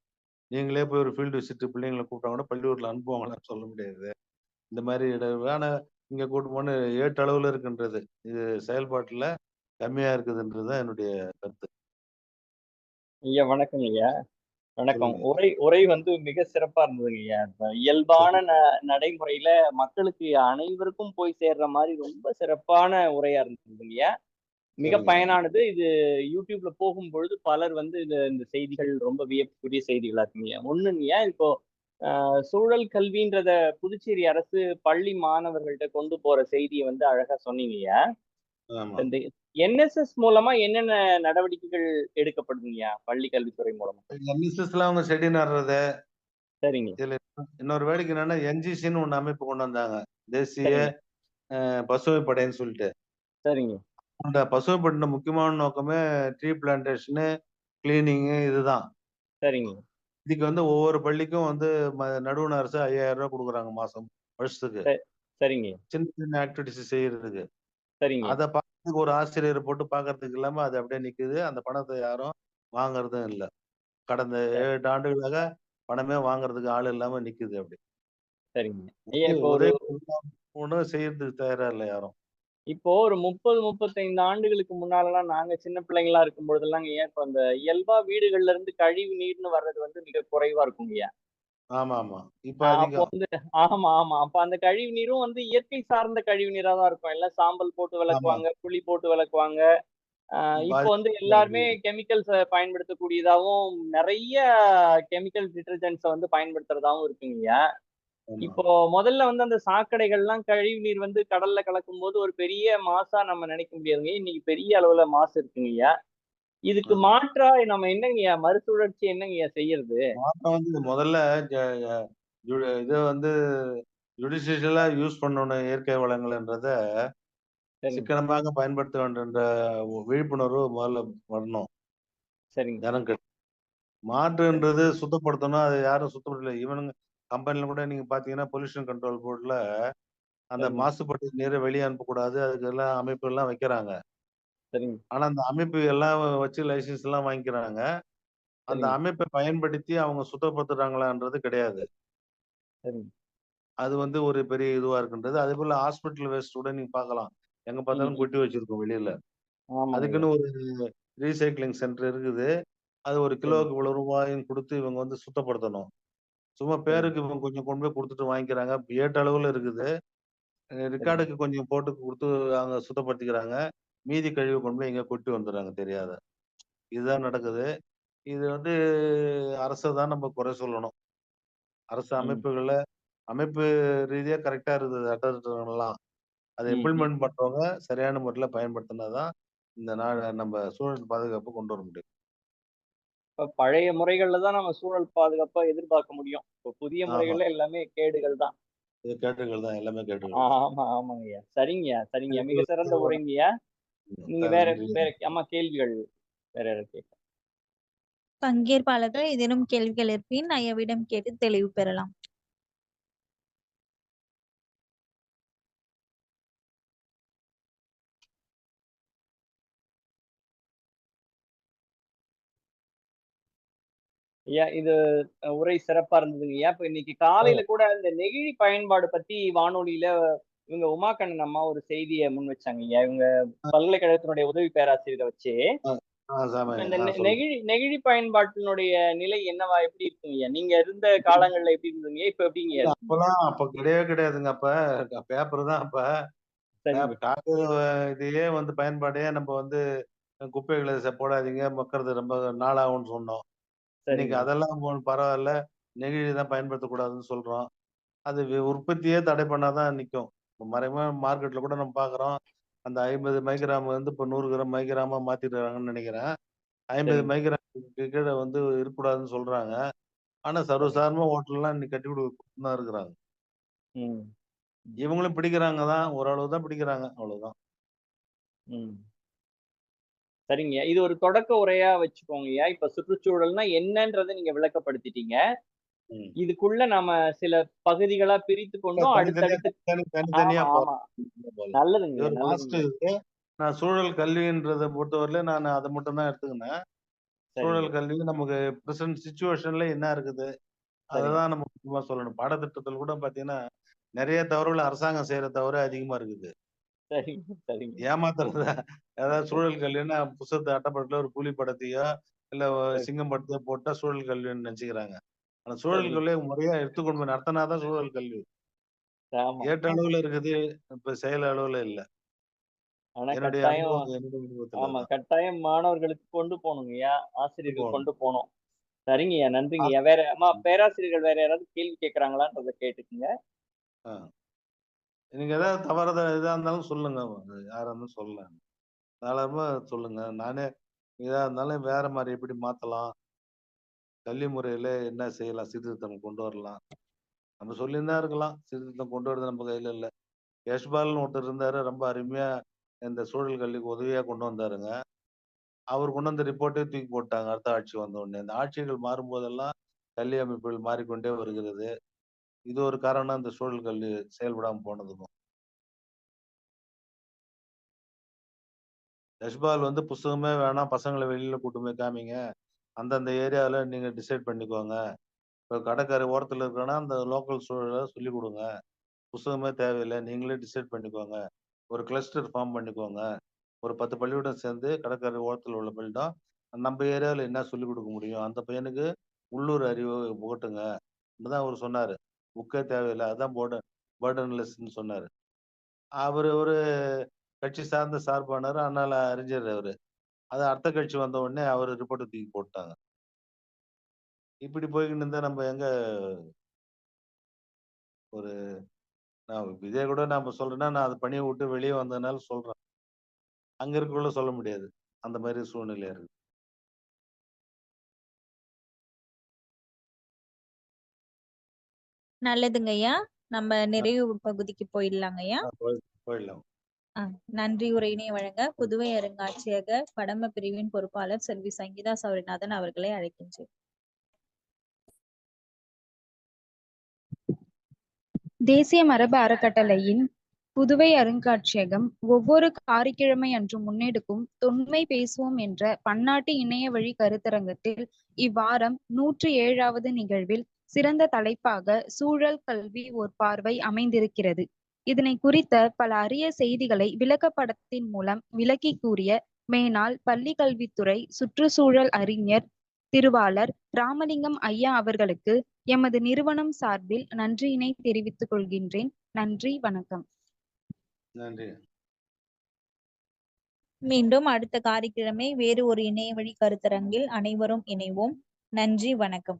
நீங்களே போய் ஒரு ஃபீல்டு விசிட் பிள்ளைங்கள கூப்பிட்டா கூட பள்ளிக்கூடத்துல அனுப்புவாங்களான்னு சொல்ல முடியாது. இந்த மாதிரி ஆனா இங்க கூட்டு போன ஏட்டளவுல இருக்கின்றது. இது செயல்பாட்டுல கம்மியா இருக்குதுன்றது தான் என்னுடைய கருத்து. ஐயா வணக்கம் ஐயா. வணக்கம். சொல்லுங்க. உரை உரை வந்து மிக சிறப்பா இருந்ததுங்க ஐயா. இப்ப இயல்பான சரி. நடைமுறையில மக்களுக்கு அனைவருக்கும் போய் சேர்ற மாதிரி ரொம்ப சிறப்பான உரையா இருந்ததுங்க ஐயா. மிக சரிங்க. பயனானது. இது யூடியூப்ல போகும்பொழுது பலர் வந்து இந்த செய்திகள் ரொம்ப வியப்புக்குரிய செய்திகளா இருக்குங்க. ஒண்ணுங்கய்யா, இப்போ சூழல் கல்வின்றத புதுச்சேரி அரசு பள்ளி மாணவர்கள்ட்ட கொண்டு போற செய்தியை வந்து அழகா சொன்னீங்கய்யா. ஆமா. இந்த என்எஸ்எஸ் மூலமா என்னென்ன நடவடிக்கைகள் எடுக்கப்படுதுங்கய்யா பள்ளி கல்வித்துறை மூலமா? என்எஸ்எஸ்ல அவங்க செடி நடுறது. சரிங்க, இதுல இன்னொரு வேடிக்கை என்னன்னா என்ஜிசின்னு ஒண்ணு அமைப்பு கொண்டு வந்தாங்க. தேசிய சரிங்க, பசுமை படைன்னு சொல்லிட்டு. சரிங்க, அந்த பசுமை படையோட முக்கியமான நோக்கமே ட்ரீ பிளான்டேஷனு, கிளீனிங்கு இதுதான். சரிங்க, இதுக்கு வந்து ஒவ்வொரு பள்ளிக்கும் வந்து நடுவண் அரசு ரூ. 5000 குடுக்குறாங்க மாசம், வருஷத்துக்கு. ச சரிங்க, சின்ன சின்ன ஆக்டிவிட்டீஸ் செய்யறதுக்கு. சரிங்க. அத பார்க்கறதுக்கு ஒரு ஆசிரியர போட்டு பார்க்கறதுக்கு இல்லாம அது அப்படியே நிக்குது. அந்த பணத்த யாரும் வாங்குறதும் இல்ல. கடந்த ச 8 ஆண்டுகளாக பணமே வாங்குறதுக்கு ஆள் இல்லாம நிக்குது அப்படி. சரிங்க. ஐயா இப்போ ஒரு உதவி உணவு செய்யறதுக்கு தயாரா இல்ல யாரும். இப்போ ஒரு 30, 35 ஆண்டுகளுக்கு முன்னாலலாம் நாங்க சின்ன பிள்ளைங்களா இருக்கும்பொழுதெல்லாங்கய்யா, இப்ப அந்த இயல்பா வீடுகள்ல இருந்து கழிவு நீர்ன்னு வர்றது வந்து மிக குறைவா இருக்குங்கய்யா. ஆமாமா. இப்ப அப்போ அதிகம். வந்து ஆமா, ஆமா. அப்ப அந்த கழிவு நீரும் வந்து இயற்கை சார்ந்த கழிவு நீரா தான் இருக்கும். எல்லாம் சாம்பல் போட்டு ஆமா. விளக்குவாங்க, புளி போட்டு விளக்குவாங்க. இப்போ வந்து எல்லாருமே பாதிப்பு. கெமிக்கல்ஸ பயன்படுத்தக்கூடியதாவும், நெறைய கெமிக்கல் டிட்டர்ஜென்ட்ஸ வந்து பயன்படுத்துறதாவும் இருக்குங்கய்யா. ஆமா. இப்போ முதல்ல வந்து அந்த சாக்கடைகள்லாம் கழிவு நீர் வந்து கடல்ல கலக்கும்போது ஒரு பெரிய மாசா நம்ம நினைக்க முடியாதுங்க. இன்னைக்கு பெரிய அளவுல மாசு இருக்குங்கய்யா. இதுக்கு ஆமா. மாற்றா நம்ம என்னங்கய்யா மறுசுழற்சி என்னங்கய்யா செய்யறது? மாற்றம் வந்து முதல்ல ஜ ய ஜு இத வந்து ஜுடிஷியலா யூஸ் பண்ணணும் இயற்கை வளங்கள்ன்றத சரிங்க, சிக்கனமாக பயன்படுத்த வேண்டும்ன்ற விழிப்புணர்வு முதல்ல வரணும். சரிங்க, ஜனங்கள். சரி, மாற்றுன்றது சுத்தப்படுத்தணும். அது யாரும் சுத்தப்படுத்தல. இவனுங்க கம்பெனில கூட நீங்க பார்த்தீங்கன்னா, பொல்யூஷன் கண்ட்ரோல் போர்ட்ல அந்த சரிங்க, மாசுபட்ட நீர வெளிய அனுப்பக்கூடாது. அதுக்கெல்லாம் அமைப்புலாம் வைக்கிறாங்க. சரிங்க, ஆனா, அந்த அமைப்பு எல்லாம் வச்சு லைசென்ஸ்லாம் வாங்கிக்கிறாங்க. அந்த சரிங்க, அமைப்பை பயன்படுத்தி அவங்க சுத்தப்படுத்துறாங்களான்றது கிடையாது. சரிங்க. அது வந்து ஒரு பெரிய இதுவா இருக்கின்றது. அதேபோல ஹாஸ்பிட்டல் வேஸ்ட் கூட நீங்க பார்க்கலாம். எங்க ம், பார்த்தாலும் ம். கொட்டி வச்சிருக்கோம் வெளியில. ஆமாங்கய்யா. அதுக்குன்னு ஒரு ரீசைக்ளிங் சென்டர் இருக்குது. அது ஒரு சரிங்க, கிலோவுக்கு இவ்வளோ ரூபாய்ன்னு குடுத்து இவங்க வந்து சுத்தப்படுத்தணும். சும்மா சரிங்க, பேருக்கு இவங்க கொஞ்சம் கொண்டு போய் குடுத்துட்டு வாங்கிக்கிறாங்க. ஏட்டளவுல இருக்குது. சரிங்க, ரெக்கார்டுக்கு கொஞ்சம் போட்டு குடுத்து அங்க சுத்தப்படுத்திக்கிறாங்க. மீதி கழிவ கொண்டு போய் எங்கேயோ கொட்டி வந்துர்றாங்க தெரியாத. இதுதான் நடக்குது. இது வந்து அரச தான் நம்ம குறை சொல்லணும். அரசு ம், அமைப்புகள அமைப்பு ரீதியா கரெக்ட்டா இருக்குது சட்டதிட்டங்கள்லாம். அத ம், ம். இம்ப்ளிமெண்ட் பண்றவங்க சரியான முறையில பயன்படுத்தினா தான், இந்த நம்ம சூழல் பாதுகாப்பு கொண்டு வர முடியும். இப்ப பழைய முறைகள்ல தான் நம்ம சூழல் பாதுகாப்பா எதிர்பார்க்க முடியும். இப்போ புதிய ஆமா. முறைகள்ல எல்லாமே கேடுகள் தான். இது கேட்டுகள் தான். எல்லாமே கேட்டுகள் தான். ஆமா, ஆமாங்கய்யா. சரிங்கய்யா, சரிங்கய்யா. மிக சிறந்த அதுக்கு உரைங்கய்யா. நீங்க வேற நன்றி. வேற ஆமா கேள்விகள் வேற யாராவது கேட்க பங்கேற்பாளர்கள் ஏதேனும் கேள்விகள் இருப்பின் ஐயாவிடம் கேட்டு தெளிவு பெறலாம். ஐயா இது உரை சிறப்பா இருந்ததுங்கய்யா. இப்ப இன்னைக்கு காலையில கூட இந்த நெகிழி பயன்பாடு பத்தி வானொலியில இவங்க உமாகண்ணன் அம்மா ஒரு செய்திய முன் வச்சாங்கய்யா. இவங்க பல்கலைக்கழகத்தினுடைய உதவி பேராசிரியர வச்சு. ஆ, ஆ இப்ப சாமி. இந்த சொல்லுங்க. நெகிழி நெகிழி பயன்பாட்டினுடைய நிலை என்னவா எப்படி இருக்குங்கய்யா? நீங்க இருந்த காலங்கள்ல எப்படி இருந்ததுங்கய்யா? இப்ப எப்படிங்கய்யா இருக்குங்க? அப்ப கிடையவே கிடையாதுங்க. அப்ப பேப்பர் தான் அப்ப. சரிங்க, காகித இதையே வந்து பயன்பாடே நம்ம வந்து குப்பைகள போடாதீங்க, மக்குறது ரொம்ப நாளாகும்ன்னு சொன்னோம். இன்னைக்கு சரிங்க, அதெல்லாம் பரவால்ல. நெகிழி தான் பயன்படுத்தக்கூடாதுன்னு சொல்றோம். அது உற்பத்தியே தடை பண்ணா தான் நிக்கும். மறைமுகமா மார்க்கெட்ல கூட நம்ம பார்க்குறோம். அந்த 50 மைக்ராம் வந்து இப்ப 100 கிராம் மைக்ராமா மாத்திடுறாங்கன்னு நெனைக்கிறேன். 50 சரிங்க. மைக்ராமுக்கு கீழ வந்து இருக்கக்கூடாதுன்னு சொல்றாங்க. ஆனா சரிங்க. சர்வசாதாரணமா ஹோட்டல்லாம் இன்னைக்கு கட்டி குடுத்துட்டு தான் இருக்கிறாங்க. ம். ம். இவங்களும் பிடிக்கிறாங்க தான். ஓரளவு தான் பிடிக்கிறாங்க. அவ்வளவுதான். ம். சரிங்கய்யா. இது ஒரு தொடக்க உரையா வச்சுக்கோங்கய்யா. இப்ப சுற்றுச்சூழல்னா என்னன்றத நீங்க விளக்கப்படுத்திட்டீங்க. ம். இதுக்குள்ள நாம சில பகுதிகளா பிரித்துக் கொண்டோம். தனித்தனியா அடுத்தடுத்து தனித்தனியா ஆமா, ஆமா. போலாம். இது நல்லதுங்கய்யா, ஒரு நல்லதுங்கய்யா. பாசிட்டிவ் இருக்கு. நான் சூழல் கல்வின்றத பொறுத்தவரையில நான் அத மட்டும் தான் எடுத்துக்கினேன். சரிங்க, சூழல் கல்வி நமக்கு பிரசன்ட் சிச்சுவேஷன்ல என்ன இருக்குது? சரிங்க. அததான் நம்ம முக்கியமா சொல்லணும். பாடத்திட்டத்துல கூட பார்த்தீங்கன்னா, நெறைய தவறுகள் அரசாங்கம் செய்ற தவறு அதிகமா இருக்குது. சரிங்க, சரிங்க. ஏமாத்துறது அதாவது சூழல் கல்வின்னா புஸ்தகத்த அட்டப்படத்துல ஒரு புலி படத்தையோ, இல்ல சரி, சிங்கம் படத்தையோ போட்டா சூழல் கல்வின்னு நெனச்சுக்கிறாங்க. ஆனா சூழல் சரிங்க. கல்விய முறையா எடுத்துக்கொண்டு போய் நடத்தினா தான் சூழல் கல்வி. ஆமா, ஆமா. ஏட்டளவுல இருக்குது. இப்ப செயல் அளவுல இல்ல. ஆனா என்னுடைய கட்டாயம் அனுபவம் என்னுடைய அனுபவத்துல ஆமா. தான். கட்டாயம் மாணவர்களுக்கு கொண்டு போணுங்கய்யா. கொண்டு ஆசிரியர்கள் போணும். கொண்டு போணும். சரிங்கய்யா, ஆ, நன்றிங்கய்யா. வேற பேராசிரியர்கள் வேற யாராவது கேள்வி கேட்கறாங்களான்றத கேட்டுக்கங்க. ஆ. நீங்க ஏதாவது தவறுதா எதா இருந்தாலும் சொல்லுங்க. யாரா இருந்தாலும் சொல்லலாம். தாராளமா சொல்லுங்க. நானே எதா இருந்தாலும் வேற மாரி எப்படி மாத்தலாம்? கல்வி முறையில என்ன செய்யலாம்? சீர்திருத்தம் கொண்டு வரலாம். நம்ம சொல்லின்னு தான் இருக்கலாம். சீர்திருத்தம் கொண்டு வரது நம்ம கையில இல்ல. யஷ்பால்ன்னு ஒருத்தர் இருந்தாரு. ரொம்ப அருமையா இந்த சூழல் கல்விக்கு உதவியா கொண்டு வந்தாருங்க. அவர் கொண்டு வந்த ரிப்போர்ட்டே தூக்கி போட்டாங்க. அடுத்த ஆட்சி வந்த உடனே. இந்த ஆட்சிகள் மாறும்போதெல்லாம் கல்வி அமைப்புகள் மாறிக்கொண்டே வருகிறது. இது ஒரு காரணம் இந்த சூழல் கல்வி செயல்படாம போனதுக்கும். யஷ்பால் வந்து புஸ்தகமே வேணாம். பசங்கள வெளியில கூட்டு போய் காமிங்க. அந்தந்த ஏரியால நீங்க டிசைட் பண்ணிக்கோங்க. இப்போ கடற்கரை ஓரத்துல இருக்கோன்னா, அந்த லோக்கல் சூழல சொல்லிக் குடுங்க. புஸ்தகமே தேவையில்ல. நீங்களே டிசைட் பண்ணிக்கோங்க. ஒரு கிளஸ்டர் ஃபார்ம் பண்ணிக்கோங்க. ஒரு 10 பள்ளிக்கூடம் சேர்ந்து கடற்கரை ஓரத்துல உள்ள பள்ளிக்கூடம், நம்ப ஏரியாவுல என்ன சொல்லிக் குடுக்க முடியும்? அந்த பையனுக்கு உள்ளூர் அறிவு புகட்டுங்க. தான் அவரு சொன்னாரு. புக்கே தேவையில்ல. அதான் பர்டன்லெஸ்ன்னு சொன்னாரு. அவரு ஒரு கட்சி சார்ந்த சார்பானவரு. அதனால அறிஞர் அவரு. அது அடுத்த கட்சி வந்த உடனே அவரு ரிப்போர்ட்ட தூக்கி போட்டாங்க. இப்படி போய்க்கின்னு இருந்தா நம்ம எங்க ஒரு நான் இதே கூட நாம சொல்றேன்னா, நான் அந்த பணிய விட்டு வெளிய வந்ததுனால சொல்றேன். அங்க இருக்கக்குள்ள சொல்ல முடியாது. அந்த மாரி சூழ்நிலையா இருக்கு. நல்லதுங்க ஐயா. நம்ம நிறைவு பகுதிக்கு போயிடலாங்க ஐயா. போயிடலாம். நன்றி உரையினை வழங்க புதுவை அருங்காட்சியக படம பிரிவின் பொறுப்பாளர் செல்வி சங்கீதா சௌரிநாதன் அவர்களை அழைக்கின்றேன். தேசிய மரபு அறக்கட்டளையின் புதுவை அருங்காட்சியகம் ஒவ்வொரு காரிக்கிழமை அன்று முன்னெடுக்கும் தொன்மை பேசுவோம் என்ற பன்னாட்டு இணைய வழி கருத்தரங்கத்தில் இவ்வாரம் 107வது நிகழ்வில் சிறந்த தலைப்பாக சூழல் கல்வி ஓர் பார்வை அமைந்திருக்கிறது. இதனை குறித்த பல அரிய செய்திகளை விளக்கப்படத்தின் மூலம் விளக்கி கூறிய மேனாள் பள்ளி கல்வித்துறை சுற்றுச்சூழல் அறிஞர் திருவாளர் ராமலிங்கம் ஐயா அவர்களுக்கு எமது நிறுவனம் சார்பில் நன்றியினை தெரிவித்துக் கொள்கின்றேன். நன்றி, வணக்கம். நன்றி. மீண்டும் அடுத்த காரிக்கிழமை வேறு ஒரு இணையவழி கருத்தரங்கில் அனைவரும் இணைவோம். நன்றி, வணக்கம்.